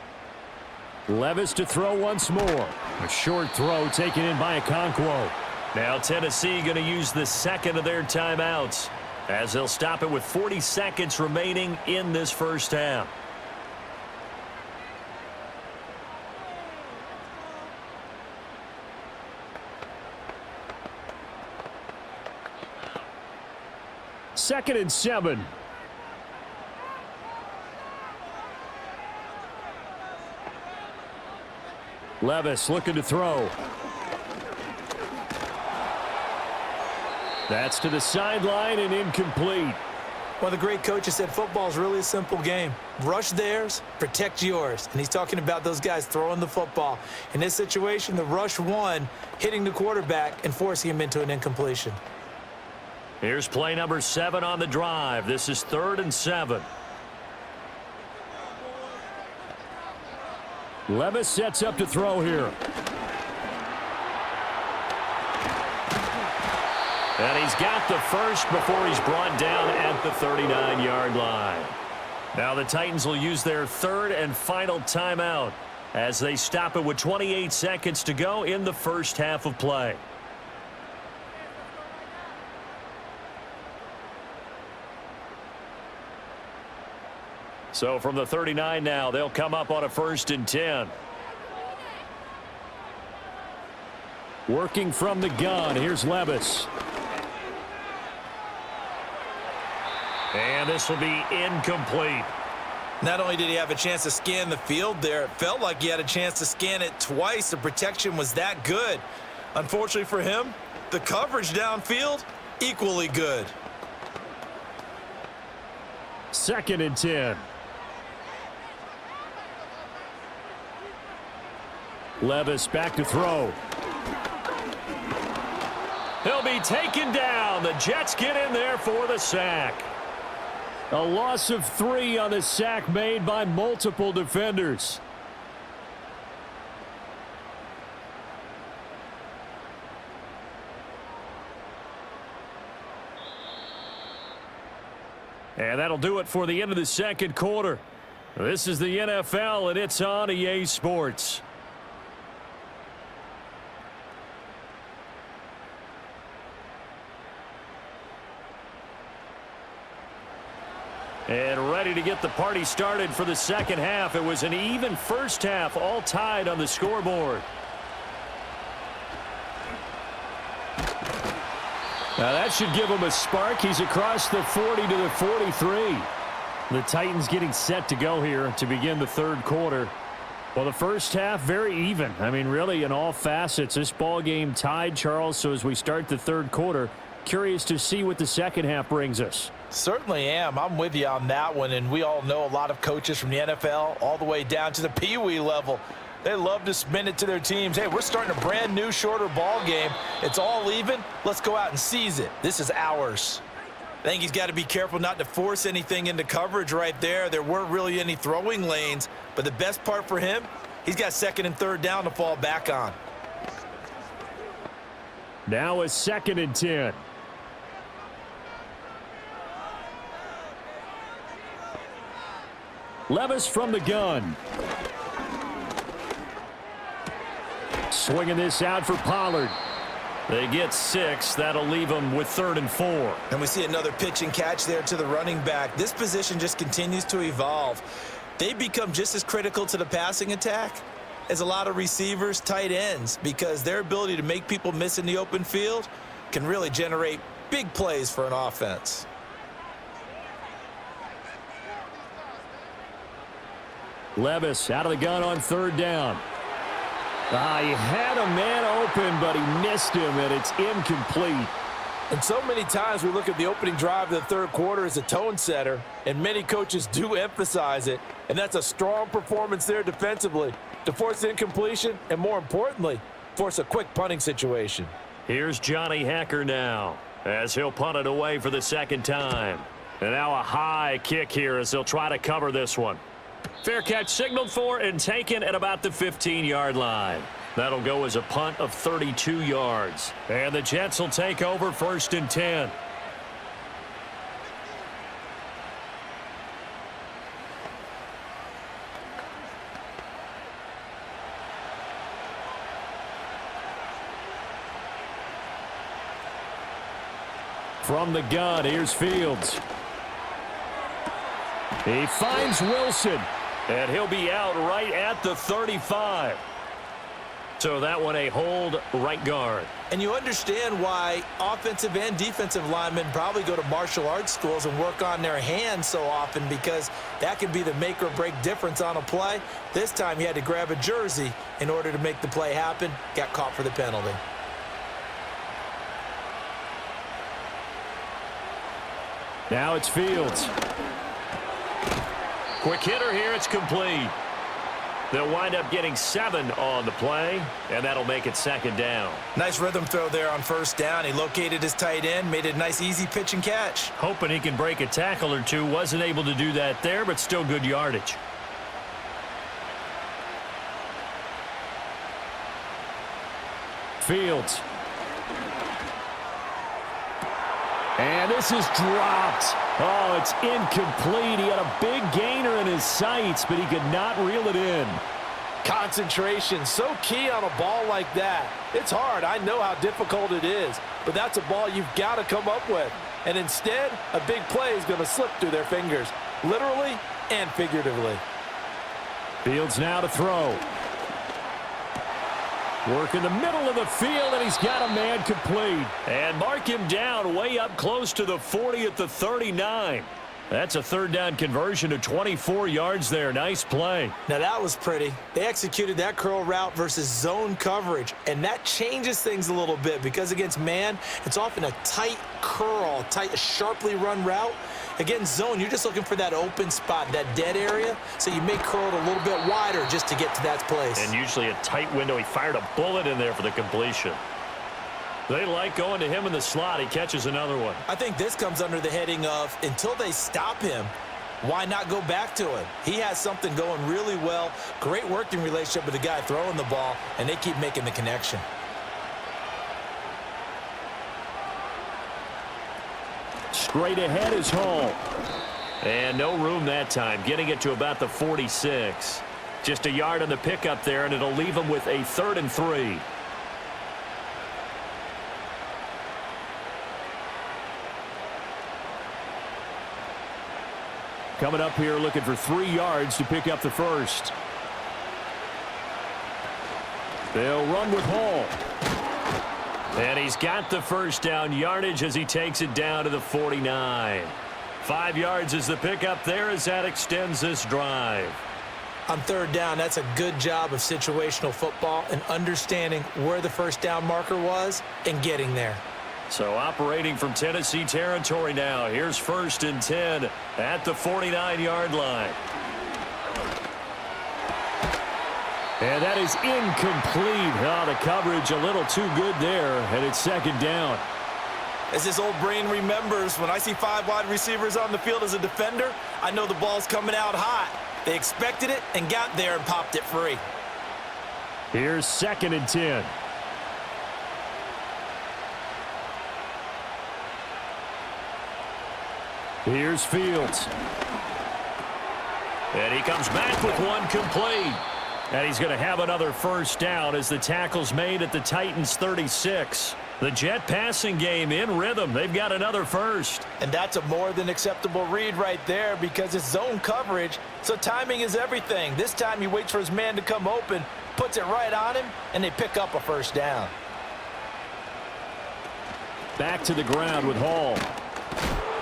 A: Levis to throw once more. A short throw taken in by Okonkwo. Now Tennessee going to use the second of their timeouts as they'll stop it with 40 seconds remaining in this first half. Second and 7. Levis looking to throw. That's to the sideline and incomplete.
B: One of the great coaches said football is really a simple game. Rush theirs, protect yours. And he's talking about those guys throwing the football. In this situation, the rush one, hitting the quarterback and forcing him into an incompletion.
A: Here's play number 7 on the drive. This is 3rd and 7. Levis sets up to throw here. And he's got the first before he's brought down at the 39-yard line. Now the Titans will use their third and final timeout as they stop it with 28 seconds to go in the first half of play. So from the 39 now, they'll come up on a 1st and 10. Working from the gun, here's Levis. And this will be incomplete.
B: Not only did he have a chance to scan the field there, it felt like he had a chance to scan it twice. The protection was that good. Unfortunately for him, the coverage downfield, equally good.
A: 2nd and 10. Levis back to throw. He'll be taken down. The Jets get in there for the sack. A loss of 3 on the sack made by multiple defenders. And that'll do it for the end of the second quarter. This is the NFL, and it's on EA Sports. And ready to get the party started for the second half. It was an even first half, all tied on the scoreboard. Now that should give him a spark. He's across the 40 to the 43. The Titans getting set to go here to begin the third quarter. Well, the first half, very even. I mean, really, in all facets, this ball game tied, Charles. So as we start the third quarter, curious to see what the second half brings us.
C: Certainly am. I'm with you on that one, and we all know a lot of coaches from the NFL all the way down to the Pee-wee level. They love to spin it to their teams. Hey, we're starting a brand new, shorter ball game. It's all even. Let's go out and seize it. This is ours.
B: I think he's got to be careful not to force anything into coverage right there. There weren't really any throwing lanes, but the best part for him, he's got 2nd and 3rd down to fall back on.
A: Now a 2nd and 10. Levis from the gun. Swinging this out for Pollard. They get 6. That'll leave them with 3rd and 4.
B: And we see another pitch and catch there to the running back. This position just continues to evolve. They become just as critical to the passing attack as a lot of receivers, tight ends, because their ability to make people miss in the open field can really generate big plays for an offense.
A: Levis out of the gun on 3rd down. He had a man open, but he missed him, and it's incomplete.
C: And so many times we look at the opening drive of the third quarter as a tone setter, and many coaches do emphasize it. And that's a strong performance there defensively to force incompletion and, more importantly, force a quick punting situation.
A: Here's Johnny Hecker now as he'll punt it away for the second time. And now a high kick here as they'll try to cover this one. Fair catch signaled for and taken at about the 15-yard line. That'll go as a punt of 32 yards. And the Jets will take over 1st and 10. From the gun, here's Fields. He finds Wilson, and he'll be out right at the 35. So that one a hold right guard.
B: And you understand why offensive and defensive linemen probably go to martial arts schools and work on their hands so often, because that can be the make or break difference on a play. This time he had to grab a jersey in order to make the play happen. Got caught for the penalty.
A: Now it's Fields. Quick hitter here. It's complete. They'll wind up getting 7 on the play, and that'll make it 2nd down.
B: Nice rhythm throw there on 1st down. He located his tight end, made it a nice easy pitch and catch.
A: Hoping he can break a tackle or two. Wasn't able to do that there, but still good yardage. Fields. And this is dropped. Oh, it's incomplete. He had a big gainer in his sights, but he could not reel it in.
C: Concentration, so key on a ball like that. It's hard. I know how difficult it is, but that's a ball you've got to come up with. And instead, a big play is going to slip through their fingers, literally and figuratively.
A: Fields now to throw. Work in the middle of the field, and he's got a man complete. And mark him down way up close to the 40 at the 39. That's a 3rd down conversion to 24 yards there. Nice play.
B: Now that was pretty. They executed that curl route versus zone coverage, and that changes things a little bit, because against man, it's often a tight curl, tight, sharply run route. Against zone, you're just looking for that open spot, that dead area, so you may curl it a little bit wider just to get to that place.
A: And usually a tight window. He fired a bullet in there for the completion. They like going to him in the slot. He catches another one.
B: I think this comes under the heading of, until they stop him, why not go back to him? He has something going really well. Great working relationship with the guy throwing the ball, and they keep making the connection.
A: Straight ahead is Hall. And no room that time, getting it to about the 46. Just a yard on the pickup there, and it'll leave him with a 3rd and 3. Coming up here looking for 3 yards to pick up the first. They'll run with Hall. And he's got the 1st down yardage as he takes it down to the 49. 5 yards is the pickup there as that extends this drive.
B: On 3rd down, that's a good job of situational football and understanding where the 1st down marker was and getting there.
A: So operating from Tennessee territory now. Here's 1st and 10 at the 49-yard line. And that is incomplete. Oh, the coverage a little too good there, and it's 2nd down.
B: As this old brain remembers, when I see 5 wide receivers on the field as a defender, I know the ball's coming out hot. They expected it and got there and popped it free.
A: Here's 2nd and 10. Here's Fields. And he comes back with one complete. And he's going to have another 1st down as the tackle's made at the Titans' 36. The Jet passing game in rhythm. They've got another 1st.
C: And that's a more than acceptable read right there, because it's zone coverage, so timing is everything. This time he waits for his man to come open, puts it right on him, and they pick up a 1st down.
A: Back to the ground with Hall.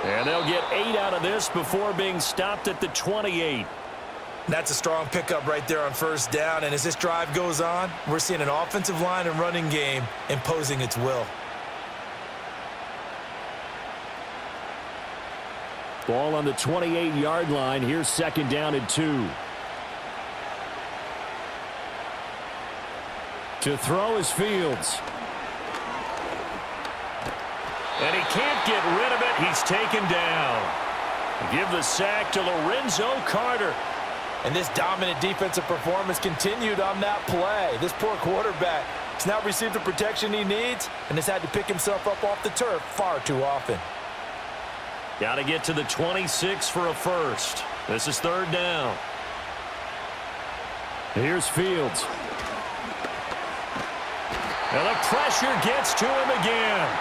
A: And they'll get 8 out of this before being stopped at the 28.
B: That's a strong pickup right there on 1st down, and as this drive goes on, we're seeing an offensive line and running game imposing its will.
A: Ball on the 28-yard line. Here's second down and 2. To throw is Fields. And he can't get rid of it. He's taken down. Give the sack to Lorenzo Carter.
C: And this dominant defensive performance continued on that play. This poor quarterback has now received the protection he needs and has had to pick himself up off the turf far too often.
A: Got to get to the 26 for a first. This is third down. Here's Fields. And the pressure gets to him again.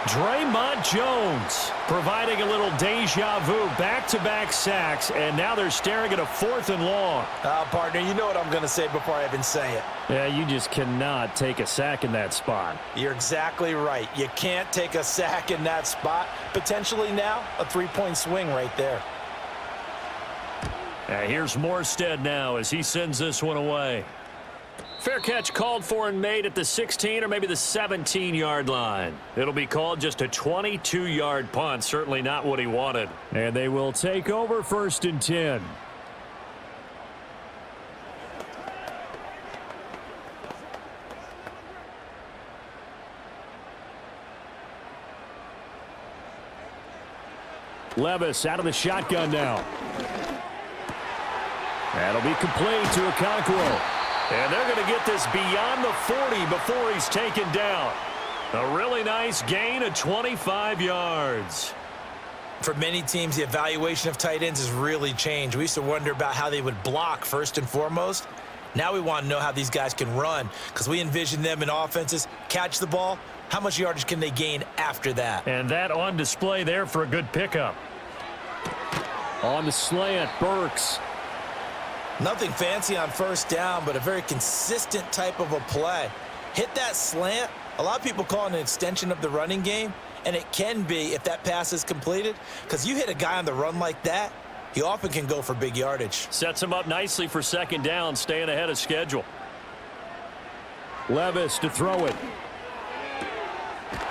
A: Draymond Jones providing a little deja vu, back-to-back sacks, and now they're staring at a 4th and long.
C: Partner, you know what I'm going to say before I even say it.
A: Yeah, you just cannot take a sack in that spot.
C: You're exactly right. You can't take a sack in that spot. Potentially now a 3-point swing right there.
A: Here's Morstead now as he sends this one away. Fair catch called for and made at the 16 or maybe the 17-yard line. It'll be called just a 22-yard punt. Certainly not what he wanted. And they will take over 1st and 10. Levis out of the shotgun now. That'll be complete to Okonkwo. And they're going to get this beyond the 40 before he's taken down. A really nice gain of 25 yards.
B: For many teams, the evaluation of tight ends has really changed. We used to wonder about how they would block first and foremost. Now we want to know how these guys can run because we envision them in offenses, catch the ball. How much yardage can they gain after that?
A: And that on display there for a good pickup. On the slant, Burks.
B: Nothing fancy on first down, but a very consistent type of a play. Hit that slant. A lot of people call it an extension of the running game, and it can be if that pass is completed, because you hit a guy on the run like that, he often can go for big yardage.
A: Sets him up nicely for second down, staying ahead of schedule. Levis to throw it.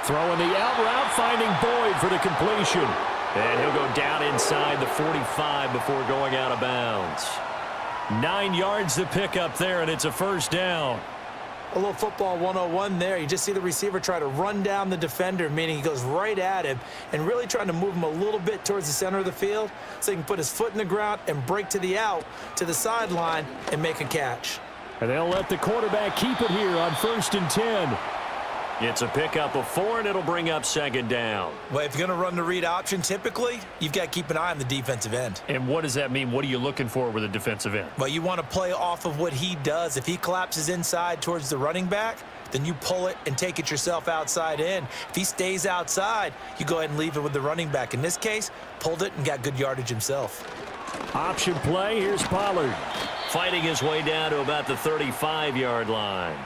A: Throwing the out route, finding Boyd for the completion. And he'll go down inside the 45 before going out of bounds. 9 yards to pick up there, and it's a first down.
B: A little football 101 there. You just see the receiver try to run down the defender, meaning he goes right at him and really trying to move him a little bit towards the center of the field so he can put his foot in the ground and break to the out, to the sideline, and make a catch.
A: And they'll let the quarterback keep it here on 1st and 10. It's a pickup of 4, and it'll bring up second down.
B: Well, if you're going to run the read option, typically, you've got to keep an eye on the defensive end.
A: And what does that mean? What are you looking for with a defensive end?
B: Well, you want to play off of what he does. If he collapses inside towards the running back, then you pull it and take it yourself outside in. If he stays outside, you go ahead and leave it with the running back. In this case, pulled it and got good yardage himself.
A: Option play, here's Pollard. Fighting his way down to about the 35-yard line.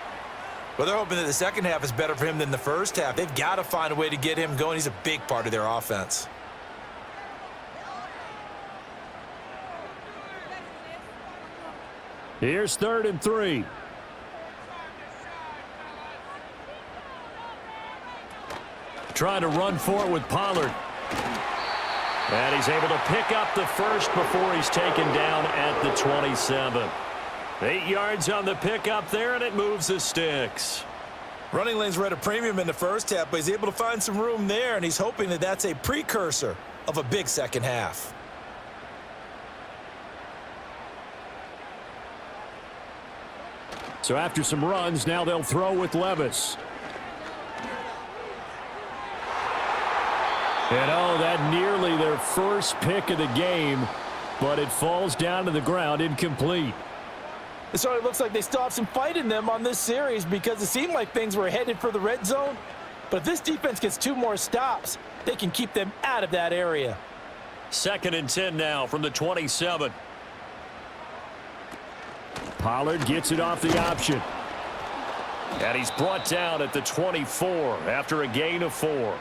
B: Well, they're hoping that the second half is better for him than the first half. They've got to find a way to get him going. He's a big part of their offense.
A: Here's 3rd and 3. Trying to run for it with Pollard. And he's able to pick up the first before he's taken down at the 27. 8 yards on the pickup there, and it moves the sticks.
B: Running lanes were at a premium in the first half, but he's able to find some room there, and he's hoping that that's a precursor of a big second half.
A: So after some runs, now they'll throw with Levis. And oh, that nearly their first pick of the game, but it falls down to the ground incomplete.
C: It sort of looks like they still have some fight in them on this series because it seemed like things were headed for the red zone. But if this defense gets 2 more stops, they can keep them out of that area.
A: 2nd and 10 now from the 27. Pollard gets it off the option. And he's brought down at the 24 after a gain of 4.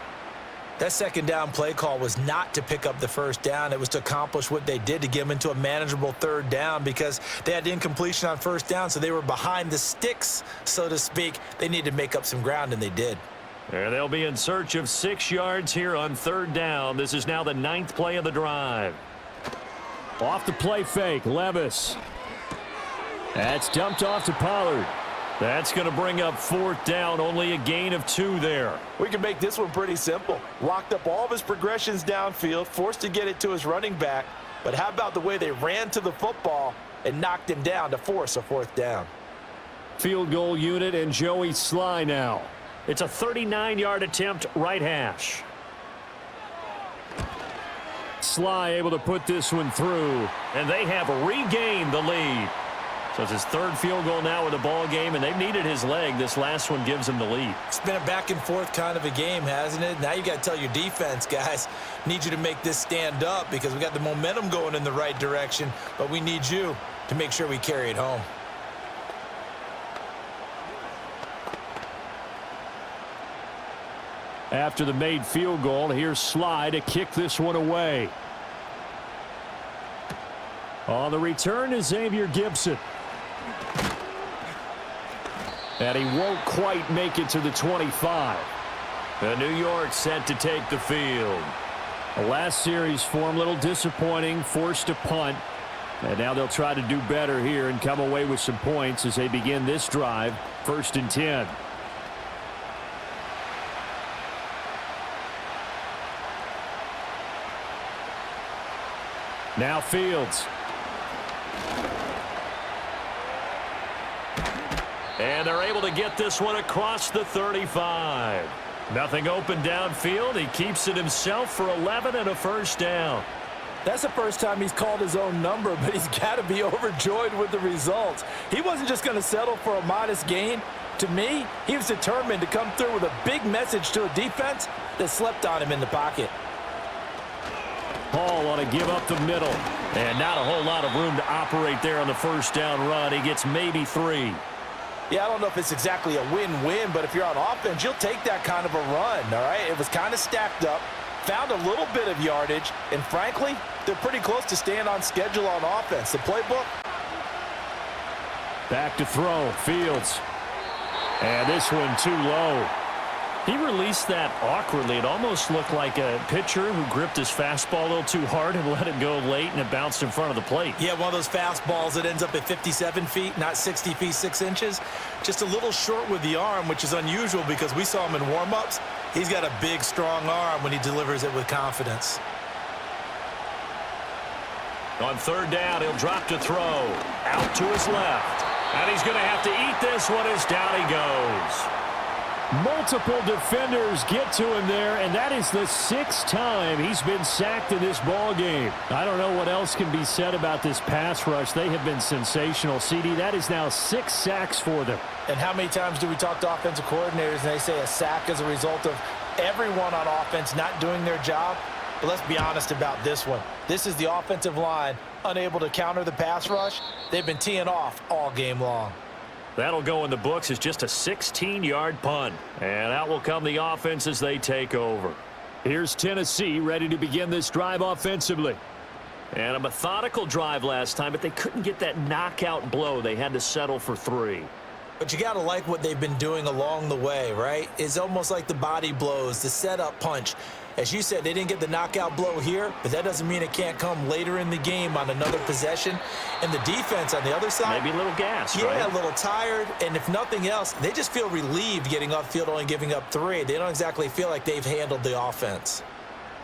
B: That second down play call was not to pick up the first down. It was to accomplish what they did to get them into a manageable 3rd down because they had incompletion on first down, so they were behind the sticks, so to speak. They needed to make up some ground, and they did.
A: And they'll be in search of 6 yards here on 3rd down. This is now the 9th play of the drive. Off the play fake, Levis. That's dumped off to Pollard. That's going to bring up 4th down, only a gain of 2 there.
C: We can make this one pretty simple. Locked up all of his progressions downfield, forced to get it to his running back. But how about the way they ran to the football and knocked him down to force a 4th down?
A: Field goal unit and Joey Sly now. It's a 39-yard attempt, right hash. Sly able to put this one through, and they have regained the lead. So it's his 3rd field goal now in the ball game, and they've needed his leg. This last one gives him the lead.
B: It's been a back and forth kind of a game, hasn't it? Now you got to tell your defense, guys, need you to make this stand up because we got the momentum going in the right direction, but we need you to make sure we carry it home.
A: After the made field goal, here's Sly to kick this one away. On the return is Xavier Gibson. And he won't quite make it to the 25. The New York set to take the field. The last series for him, a little disappointing, forced a punt. And now they'll try to do better here and come away with some points as they begin this drive, 1st and 10. Now Fields. And they're able to get this one across the 35. Nothing open downfield. He keeps it himself for 11 and a 1st down.
C: That's the first time he's called his own number, but he's got to be overjoyed with the results. He wasn't just going to settle for a modest gain. To me, he was determined to come through with a big message to a defense that slept on him in the pocket.
A: Hall on a give up the middle. And not a whole lot of room to operate there on the 1st down run. He gets maybe 3.
C: Yeah, I don't know if it's exactly a win-win, but if you're on offense, you'll take that kind of a run, all right? It was kind of stacked up, found a little bit of yardage, and frankly, they're pretty close to staying on schedule on offense. The playbook.
A: Back to throw, Fields. And this one too low. He released that awkwardly. It almost looked like a pitcher who gripped his fastball a little too hard and let it go late, and it bounced in front of the plate.
B: Yeah, one of those fastballs that ends up at 57 feet, not 60 feet, 6 inches. Just a little short with the arm, which is unusual because we saw him in warm-ups. He's got a big, strong arm when he delivers it with confidence.
A: On 3rd down, he'll drop to throw. Out to his left. And he's going to have to eat this one as down he goes. Multiple defenders get to him there, and that is the 6th time he's been sacked in this ball game. I don't know what else can be said about this pass rush. They have been sensational. CD, that is now 6 sacks for them.
C: And how many times do we talk to offensive coordinators and they say a sack is a result of everyone on offense not doing their job? But let's be honest about this one. This is the offensive line unable to counter the pass rush. They've been teeing off all game long.
A: That'll go in the books as just a 16-yard punt. And out will come the offense as they take over. Here's Tennessee ready to begin this drive offensively. And a methodical drive last time, but they couldn't get that knockout blow. They had to settle for 3.
B: But you got to like what they've been doing along the way, right? It's almost like the body blows, the setup punch. As you said, they didn't get the knockout blow here, but that doesn't mean it can't come later in the game on another possession. And the defense on the other side,
A: maybe a little gas,
B: yeah,
A: right?
B: A little tired. And if nothing else, they just feel relieved getting upfield, only giving up 3. They don't exactly feel like they've handled the offense.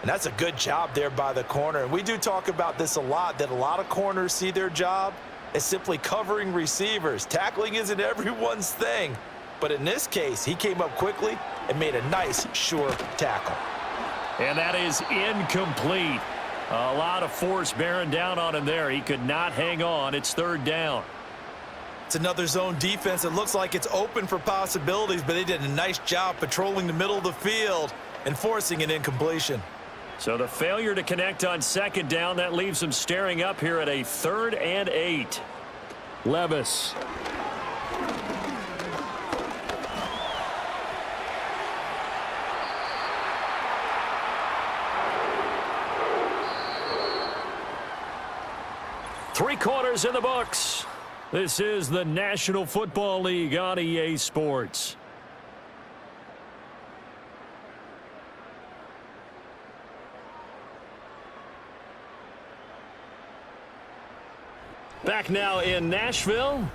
C: And that's a good job there by the corner. And we do talk about this a lot, that a lot of corners see their job as simply covering receivers. Tackling isn't everyone's thing. But in this case, he came up quickly and made a nice, sure tackle.
A: And that is incomplete. A lot of force bearing down on him there. He could not hang on. It's 3rd down.
B: It's another zone defense. It looks like it's open for possibilities, but they did a nice job patrolling the middle of the field and forcing an incompletion.
A: So the failure to connect on 2nd down, that leaves them staring up here at a 3rd and 8. Levis. Three quarters in the books. This is the National Football League on EA Sports. Back now in Nashville.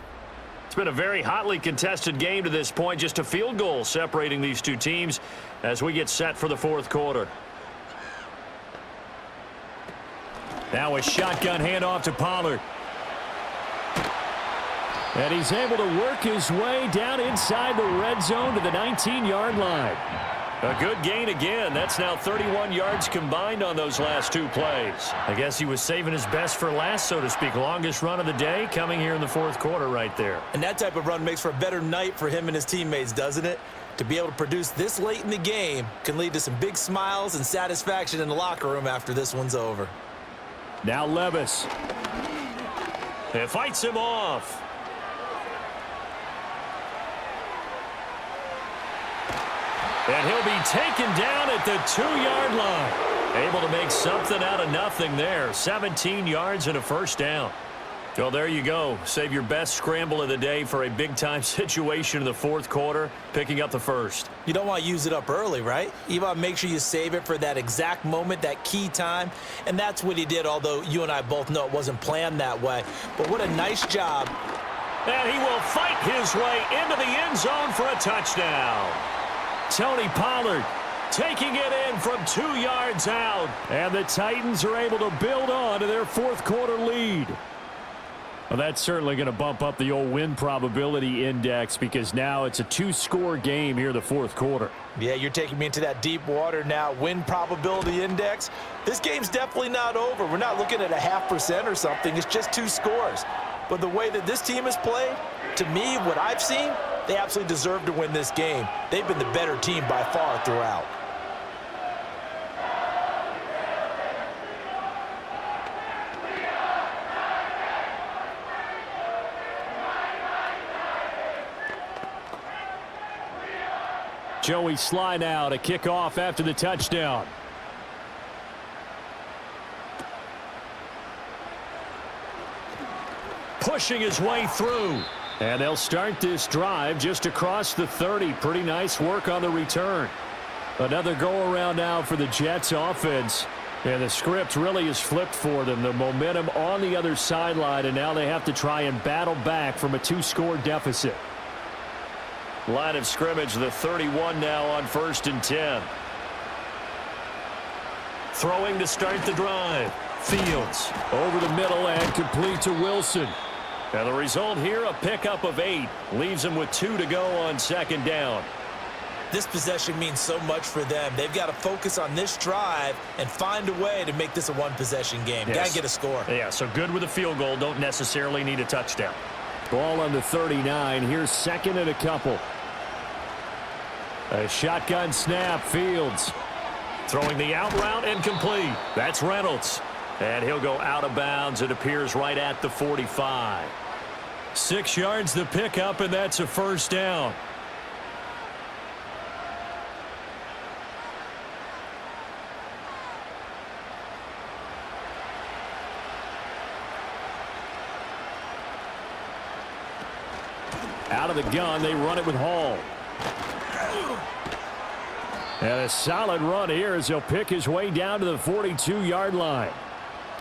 A: It's been a very hotly contested game to this point. Just a field goal separating these two teams as we get set for the fourth quarter. Now a shotgun handoff to Pollard. And he's able to work his way down inside the red zone to the 19-yard line. A good gain again. That's now 31 yards combined on those last two plays. I guess he was saving his best for last, so to speak. Longest run of the day coming here in the fourth quarter right there.
B: And that type of run makes for a better night for him and his teammates, doesn't it? To be able to produce this late in the game can lead to some big smiles and satisfaction in the locker room after this one's over.
A: Now Levis. It fights him off. And he'll be taken down at the 2-yard line. Able to make something out of nothing there. 17 yards and a first down. Well, there you go. Save your best scramble of the day for a big-time situation in the fourth quarter, picking up the first.
B: You don't want to use it up early, right? You want to make sure you save it for that exact moment, that key time. And that's what he did, although you and I both know it wasn't planned that way. But what a nice job.
A: And he will fight his way into the end zone for a touchdown. Tony Pollard taking it in from 2 yards out. And the Titans are able to build on to their fourth quarter lead. Well, that's certainly going to bump up the old win probability index because now it's a 2-score game here in the fourth quarter.
B: Yeah, you're taking me into that deep water now. Win probability index. This game's definitely not over. We're not looking at a 0.5% or something. It's just 2 scores. But the way that this team has played, to me, what I've seen, they absolutely deserve to win this game. They've been the better team by far throughout.
A: Joey Sly now to kick off after the touchdown. Pushing his way through. And they'll start this drive just across the 30. Pretty nice work on the return. Another go-around now for the Jets offense. And the script really is flipped for them. The momentum on the other sideline, and now they have to try and battle back from a 2-score deficit. Line of scrimmage, the 31 now on 1st and 10. Throwing to start the drive. Fields over the middle and complete to Wilson. And the result here, a pickup of 8. Leaves them with 2 to go on 2nd down.
B: This possession means so much for them. They've got to focus on this drive and find a way to make this a one-possession game.
A: Yes.
B: Got to get a score.
A: Yeah, so good with a field goal. Don't necessarily need a touchdown. Ball on the 39. Here's 2nd and a couple. A shotgun snap. Fields throwing the out route and complete. That's Reynolds. And he'll go out of bounds. It appears right at the 45. 6 yards the pickup, and that's a first down. Out of the gun, they run it with Hall. And a solid run here as he'll pick his way down to the 42-yard line.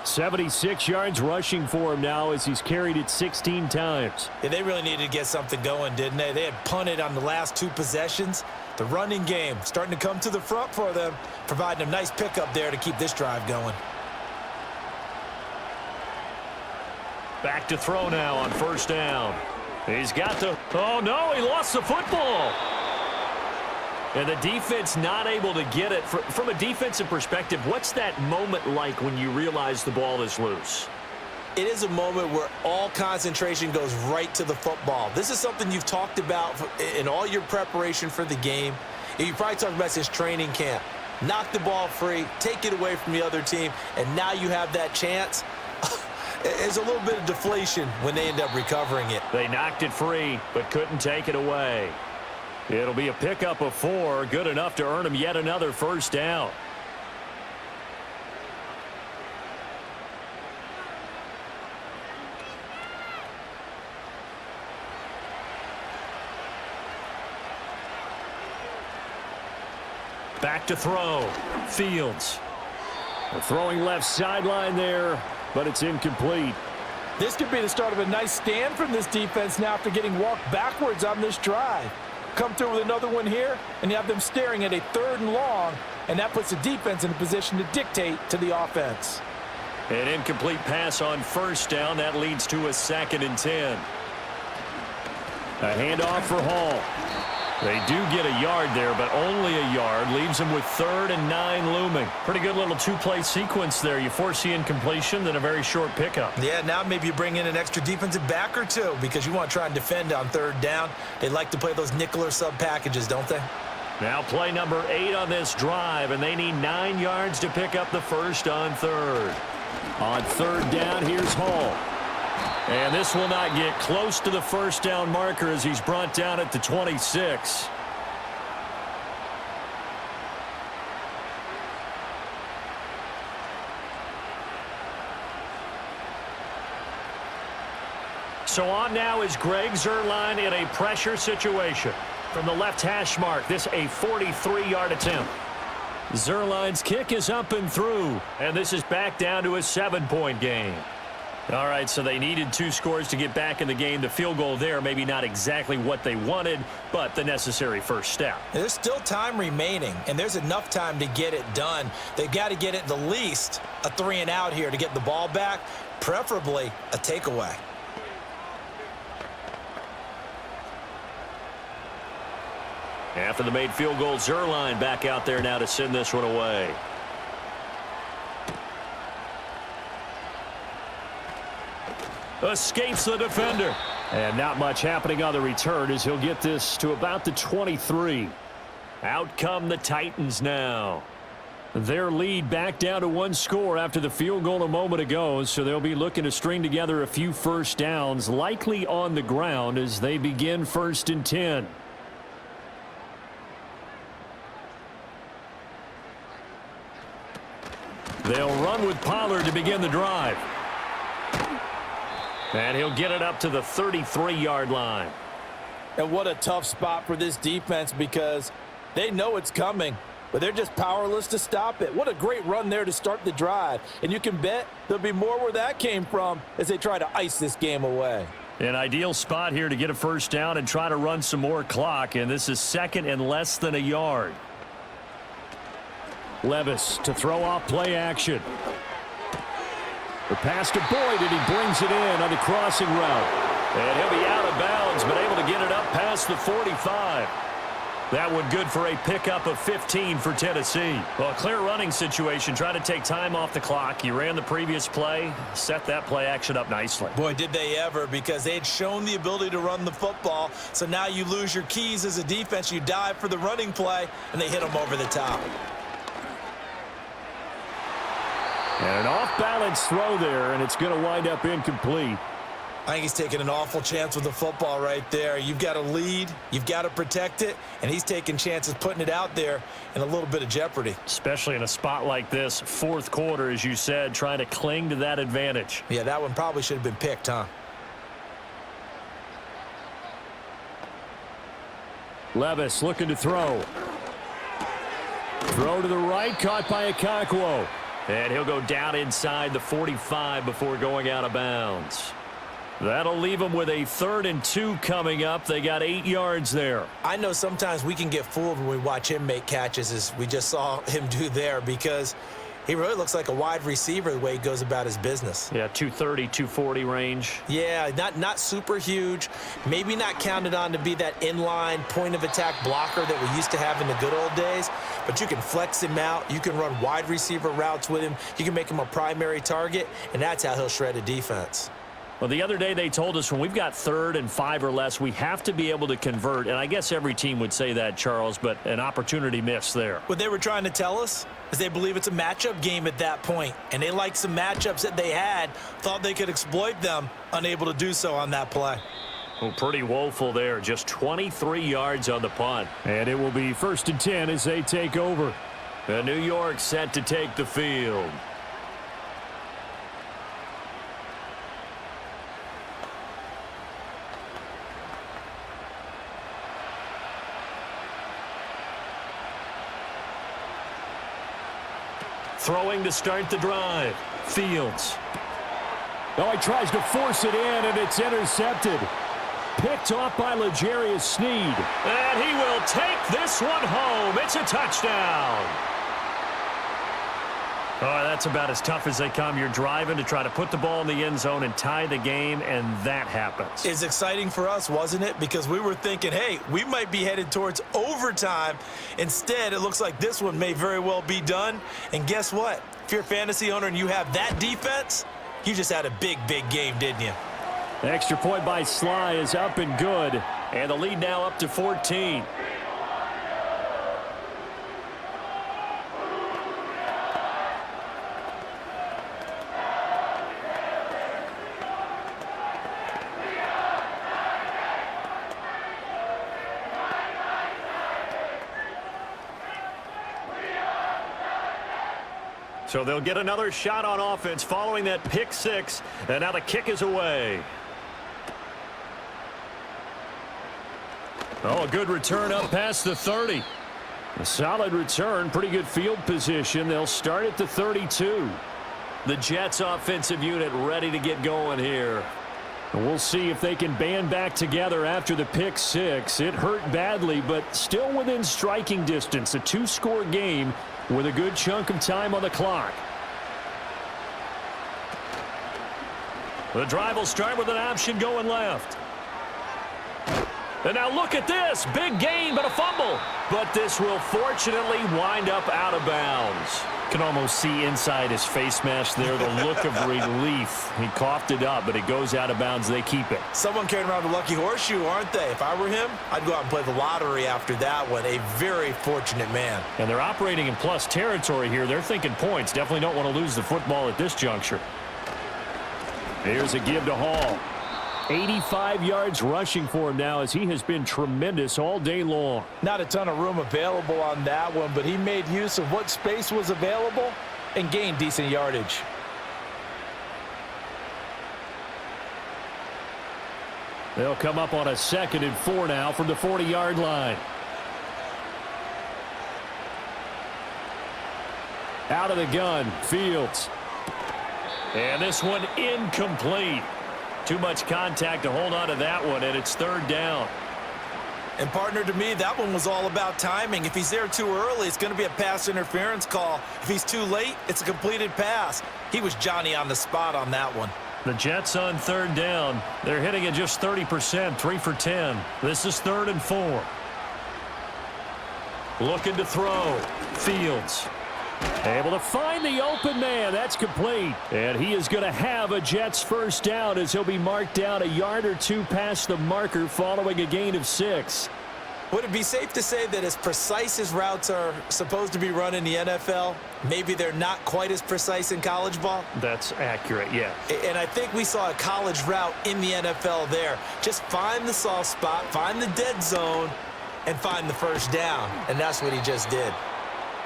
A: 76 yards rushing for him now as he's carried it 16 times.
B: Yeah, they really needed to get something going, didn't they? They had punted on the last 2 possessions. The running game starting to come to the front for them, providing a nice pickup there to keep this drive going.
A: Back to throw now on 1st down. He's got the... Oh, no, he lost the football. And the defense not able to get it. From a defensive perspective, what's that moment like when you realize the ball is loose?
B: It is a moment where all concentration goes right to the football. This is something you've talked about in all your preparation for the game. You probably talked about this training camp. Knock the ball free, take it away from the other team, and now you have that chance. There's a little bit of deflation when they end up recovering it.
A: They knocked it free, but couldn't take it away. It'll be a pickup of 4, good enough to earn him yet another first down. Back to throw. Fields. Throwing left sideline there, but it's incomplete.
C: This could be the start of a nice stand from this defense now after getting walked backwards on this drive. Come through with another one here, and you have them staring at a 3rd and long, and that puts the defense in a position to dictate to the offense.
A: An incomplete pass on 1st down. That leads to a 2nd and 10. A handoff for Hall. They do get a yard there, but only a yard. Leaves them with 3rd and 9 looming. Pretty good little 2-play sequence there. You force the incompletion, then a very short pickup.
B: Yeah, now maybe you bring in an extra defensive back or two because you want to try and defend on 3rd down. They like to play those nickel or sub packages, don't they?
A: Now play number 8 on this drive, and they need 9 yards to pick up the 1st on 3rd. On 3rd down, here's Hall. And this will not get close to the 1st down marker as he's brought down at the 26. So on now is Greg Zuerlein in a pressure situation. From the left hash mark, this a 43-yard attempt. Zuerlein's kick is up and through, and this is back down to a 7-point game. All right, so they needed 2 scores to get back in the game. The field goal there, maybe not exactly what they wanted, but the necessary first step.
B: There's still time remaining, and there's enough time to get it done. They've got to get it the least a 3 and out here to get the ball back, preferably a takeaway.
A: After the made field goal, Zuerlein back out there now to send this one away. Escapes the defender. And not much happening on the return as he'll get this to about the 23. Out come the Titans now. Their lead back down to 1 score after the field goal a moment ago, so they'll be looking to string together a few first downs, likely on the ground as they begin 1st and 10. They'll run with Pollard to begin the drive. And he'll get it up to the 33-yard line.
C: And what a tough spot for this defense because they know it's coming, but they're just powerless to stop it. What a great run there to start the drive. And you can bet there'll be more where that came from as they try to ice this game away.
A: An ideal spot here to get a first down and try to run some more clock, and this is 2nd and less than a yard. Levis to throw off play action. The pass to Boyd, and he brings it in on the crossing route. And he'll be out of bounds, but able to get it up past the 45. That one good for a pickup of 15 for Tennessee. Well, a clear running situation, trying to take time off the clock. He ran the previous play, set that play action up nicely.
B: Boy, did they ever, because they had shown the ability to run the football. So now you lose your keys as a defense. You dive for the running play, and they hit them over the top.
A: And an off-balance throw there, and it's going to wind up incomplete.
B: I think he's taking an awful chance with the football right there. You've got to lead, you've got to protect it, and he's taking chances putting it out there in a little bit of jeopardy.
A: Especially in a spot like this, 4th quarter, as you said, trying to cling to that advantage.
B: Yeah, that one probably should have been picked, huh?
A: Levis looking to throw. Throw to the right, caught by Okonkwo. And he'll go down inside the 45 before going out of bounds. That'll leave them with a 3rd and 2 coming up. They got 8 yards there.
B: I know sometimes we can get fooled when we watch him make catches, as we just saw him do there, because he really looks like a wide receiver the way he goes about his business.
A: Yeah, 230, 240 range.
B: Yeah, not super huge. Maybe not counted on to be that inline point-of-attack blocker that we used to have in the good old days. But you can flex him out. You can run wide receiver routes with him. You can make him a primary target, and that's how he'll shred a defense.
A: Well, the other day they told us when we've got 3rd and 5 or less, we have to be able to convert. And I guess every team would say that, Charles, but an opportunity missed there.
B: What they were trying to tell us is they believe it's a matchup game at that point, and they liked some matchups that they had, thought they could exploit them, unable to do so on that play.
A: Well, pretty woeful there, just 23 yards on the punt. And it will be 1st and 10 as they take over. The New York set to take the field. Throwing to start the drive. Fields. Oh, he tries to force it in, and it's intercepted. Picked off by L'Jarius Sneed. And he will take this one home. It's a touchdown. Oh, that's about as tough as they come. You're driving to try to put the ball in the end zone and tie the game, and that happens.
B: It's exciting for us, wasn't it? Because we were thinking, hey, we might be headed towards overtime. Instead, it looks like this one may very well be done. And guess what? If you're a fantasy owner and you have that defense, you just had a big, big game, didn't you?
A: The extra point by Sly is up and good. And the lead now up to 14. So they'll get another shot on offense following that pick six. And now the kick is away. Oh, a good return up past the 30. A solid return, pretty good field position. They'll start at the 32. The Jets offensive unit ready to get going here. And we'll see if they can band back together after the pick six. It hurt badly, but still within striking distance. A two-score game with a good chunk of time on the clock. The drive will start with an option going left. And now look at this. Big gain, but a fumble. But this will fortunately wind up out of bounds. Can almost see inside his face mask there the look of relief. He coughed it up, but it goes out of bounds. They keep it.
B: Someone carrying around the lucky horseshoe, aren't they? If I were him, I'd go out and play the lottery after that one. A very fortunate man.
A: And they're operating in plus territory here. They're thinking points. Definitely don't want to lose the football at this juncture. Here's a give to Hall. 85 yards rushing for him now as he has been tremendous all day long.
C: Not a ton of room available on that one, but he made use of what space was available and gained decent yardage.
A: They'll come up on a 2nd and 4 now from the 40-yard line. Out of the gun, Fields. And this one incomplete. Too much contact to hold on to that one, and it's 3rd down.
B: And, partner, to me, that one was all about timing. If he's there too early, it's going to be a pass interference call. If he's too late, it's a completed pass. He was Johnny on the spot on that one.
A: The Jets on 3rd down. They're hitting at just 30%, 3 for 10. This is 3rd and 4. Looking to throw. Fields. Able to find the open man. That's complete. And he is going to have a Jets first down as he'll be marked down a yard or two past the marker following a gain of 6.
B: Would it be safe to say that as precise as routes are supposed to be run in the NFL, maybe they're not quite as precise in college ball?
A: That's accurate, yeah.
B: And I think we saw a college route in the NFL there. Just find the soft spot, find the dead zone, and find the first down. And that's what he just did.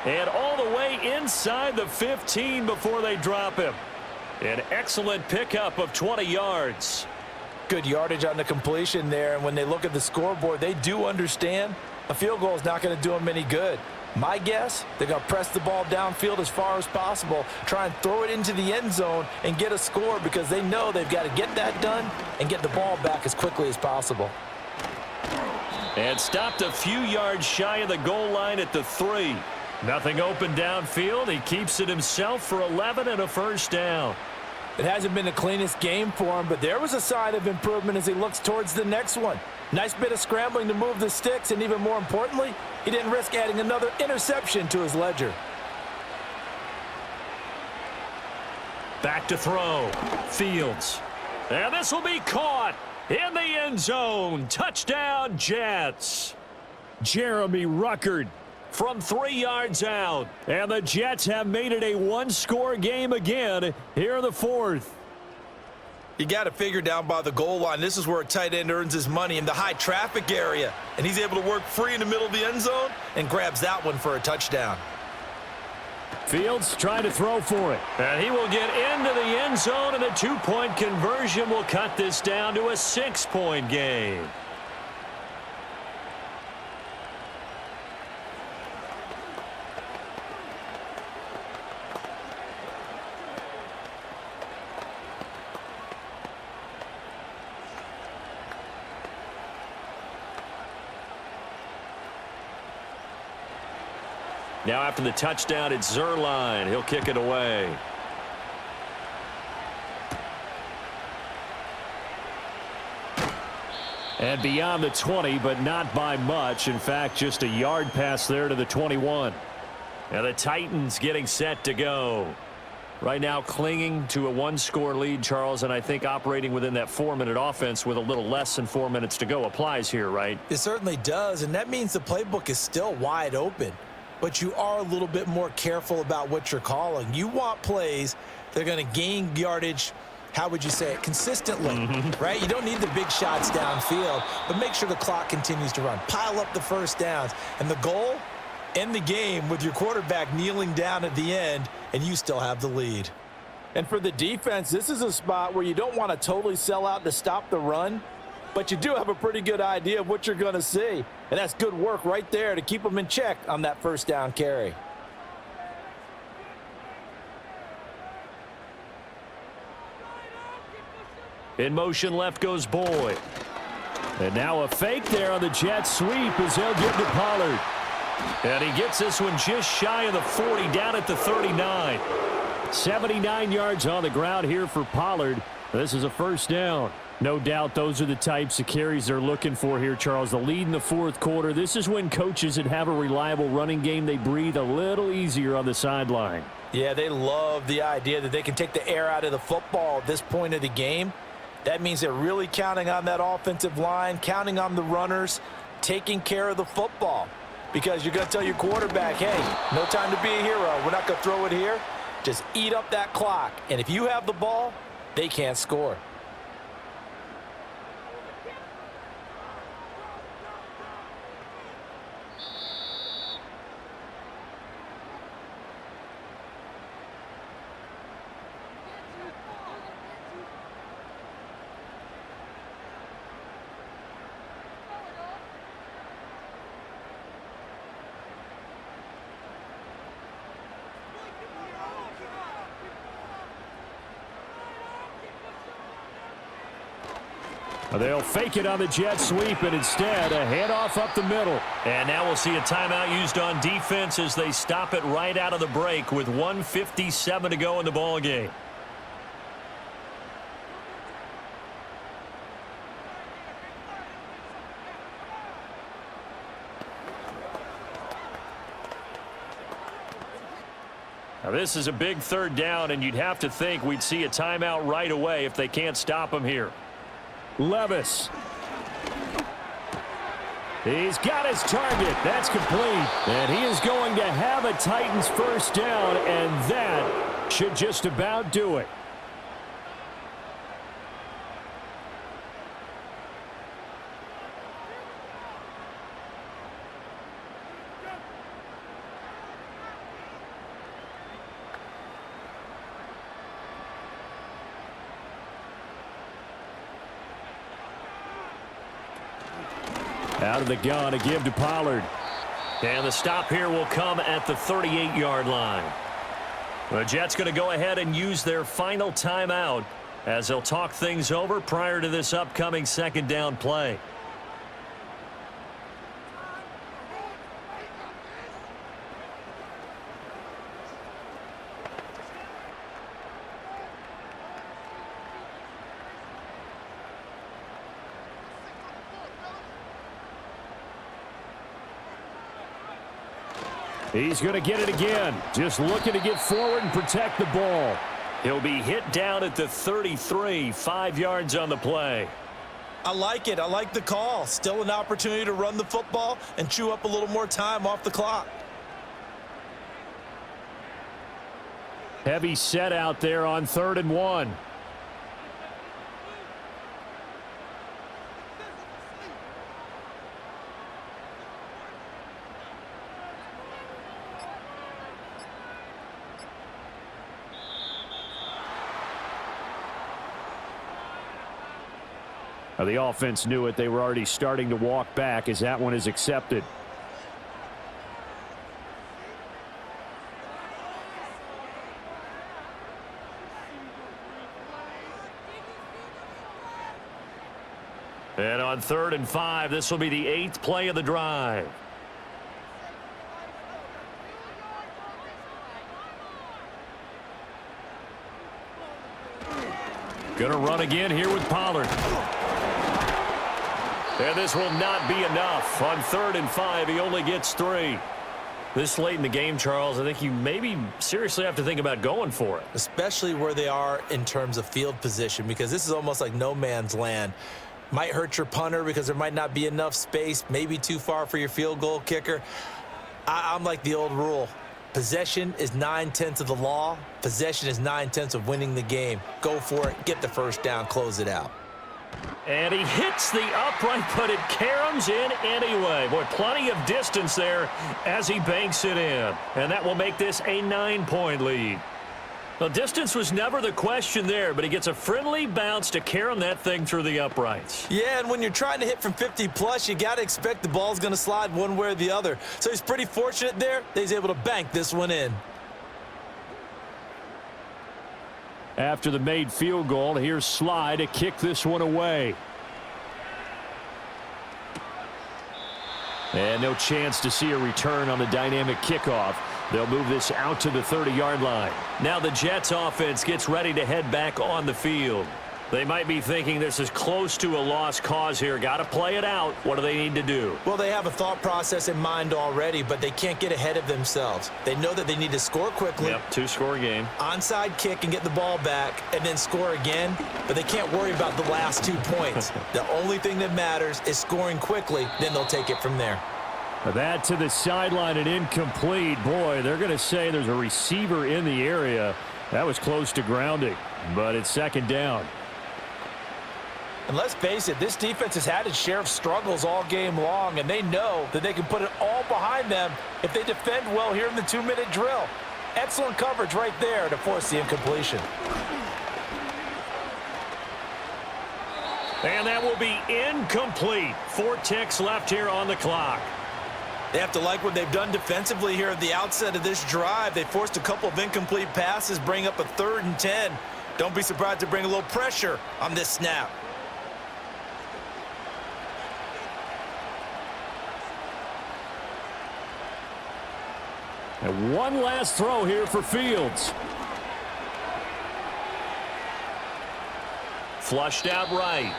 A: And all the way inside the 15 before they drop him. An excellent pickup of 20 yards.
C: Good yardage on the completion there, and when they look at the scoreboard, they do understand a field goal is not going to do them any good. My guess, they're going to press the ball downfield as far as possible, try and throw it into the end zone and get a score because they know they've got to get that done and get the ball back as quickly as possible.
A: And stopped a few yards shy of the goal line at the 3. Nothing open downfield. He keeps it himself for 11 and a first down.
C: It hasn't been the cleanest game for him, but there was a sign of improvement as he looks towards the next one. Nice bit of scrambling to move the sticks, and even more importantly, he didn't risk adding another interception to his ledger.
A: Back to throw. Fields. And this will be caught in the end zone. Touchdown, Jets. Jeremy Ruckert from 3 yards out. And the Jets have made it a one-score game again here in the 4th.
B: You got to figure down by the goal line. This is where a tight end earns his money, in the high traffic area. And he's able to work free in the middle of the end zone and grabs that one for a touchdown.
A: Fields trying to throw for it. And he will get into the end zone, and a 2-point conversion will cut this down to a 6-point game. Now after the touchdown, it's Zerline. He'll kick it away. And beyond the 20, but not by much. In fact, just a yard pass there to the 21. Now the Titans getting set to go. Right now clinging to a one-score lead, Charles, and I think operating within that 4-minute offense with a little less than 4 minutes to go applies here, right?
B: It certainly does, and that means the playbook is still wide open. But you are a little bit more careful about what you're calling. You want plays that are going to gain yardage, how would you say it, consistently, right? You don't need the big shots downfield, but make sure the clock continues to run. Pile up the first downs. And the goal, end the game with your quarterback kneeling down at the end, and you still have the lead.
C: And for the defense, this is a spot where you don't want to totally sell out to stop the run, but you do have a pretty good idea of what you're going to see. And that's good work right there to keep them in check on that first down carry.
A: In motion left goes Boyd. And now a fake there on the jet sweep as they'll give to Pollard. And he gets this one just shy of the 40, down at the 39. 79 yards on the ground here for Pollard. This is a first down. No doubt those are the types of carries they're looking for here, Charles. The lead in the fourth quarter. This is when coaches that have a reliable running game, they breathe a little easier on the sideline.
C: Yeah, they love the idea that they can take the air out of the football at this point of the game. That means they're really counting on that offensive line, counting on the runners, taking care of the football. Because you're going to tell your quarterback, hey, no time to be a hero. We're not going to throw it here. Just eat up that clock. And if you have the ball, they can't score.
A: They'll fake it on the jet sweep, and instead a handoff up the middle. And now we'll see a timeout used on defense as they stop it right out of the break with 1:57 to go in the ball game. Now this is a big third down, and you'd have to think we'd see a timeout right away if they can't stop him here. Levis. He's got his target. That's complete. And he is going to have a Titans first down, and that should just about do it. Out of the gun, a give to Pollard. And the stop here will come at the 38-yard line. The Jets going to go ahead and use their final timeout as they'll talk things over prior to this upcoming second down play. He's going to get it again. Just looking to get forward and protect the ball. He'll be hit down at the 33, 5 yards on the play.
B: I like it. I like the call. Still an opportunity to run the football and chew up a little more time off the clock.
A: Heavy set out there on 3rd and 1. Now the offense knew it. They were already starting to walk back as that one is accepted. And on 3rd and 5, this will be the 8th play of the drive. Going to run again here with Pollard. And this will not be enough. On 3rd and 5, he only gets 3. This late in the game, Charles, I think you maybe seriously have to think about going for it.
B: Especially where they are in terms of field position, because this is almost like no man's land. Might hurt your punter because there might not be enough space, maybe too far for your field goal kicker. I'm like the old rule. Possession is 9/10 of the law. Possession is 9/10 of winning the game. Go for it, get the first down, close it out.
A: And he hits the upright, but it caroms in anyway. Boy, plenty of distance there as he banks it in. And that will make this a 9-point lead. Well, distance was never the question there, but he gets a friendly bounce to carom that thing through the uprights.
B: Yeah, and when you're trying to hit from 50-plus, you got to expect the ball's going to slide one way or the other. So he's pretty fortunate there that he's able to bank this one in.
A: After the made field goal, here's Sly to kick this one away. And no chance to see a return on the dynamic kickoff. They'll move this out to the 30-yard line. Now the Jets offense gets ready to head back on the field. They might be thinking this is close to a lost cause here. Got to play it out. What do they need to do?
B: Well, they have a thought process in mind already, but they can't get ahead of themselves. They know that they need to score quickly.
A: Yep, 2-score game.
B: Onside kick and get the ball back and then score again, but they can't worry about the last 2 points. The only thing that matters is scoring quickly, then they'll take it from there.
A: That to the sideline and incomplete. Boy, they're going to say there's a receiver in the area. That was close to grounding, but it's 2nd down.
C: And let's face it, this defense has had its share of struggles all game long, and they know that they can put it all behind them if they defend well here in the 2-minute drill. Excellent coverage right there to force the incompletion.
A: And that will be incomplete. 4 ticks left here on the clock.
B: They have to like what they've done defensively here at the outset of this drive. They forced a couple of incomplete passes, bring up a 3rd and 10. Don't be surprised to bring a little pressure on this snap.
A: And one last throw here for Fields. Flushed out right.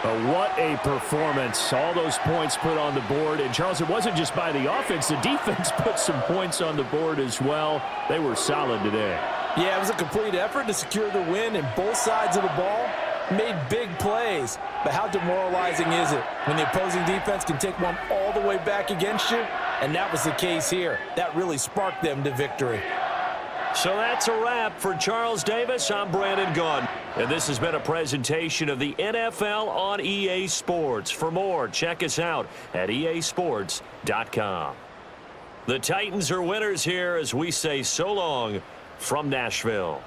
A: What a performance. All those points put on the board. And, Charles, it wasn't just by the offense. The defense put some points on the board as well. They were solid today.
C: Yeah, it was a complete effort to secure the win, and both sides of the ball made big plays. But how demoralizing is it when the opposing defense can take one all the way back against you? And that was the case here. That really sparked them to victory.
A: So that's a wrap for Charles Davis. I'm Brandon Gunn. And this has been a presentation of the NFL on EA Sports. For more, check us out at easports.com. The Titans are winners here as we say so long from Nashville.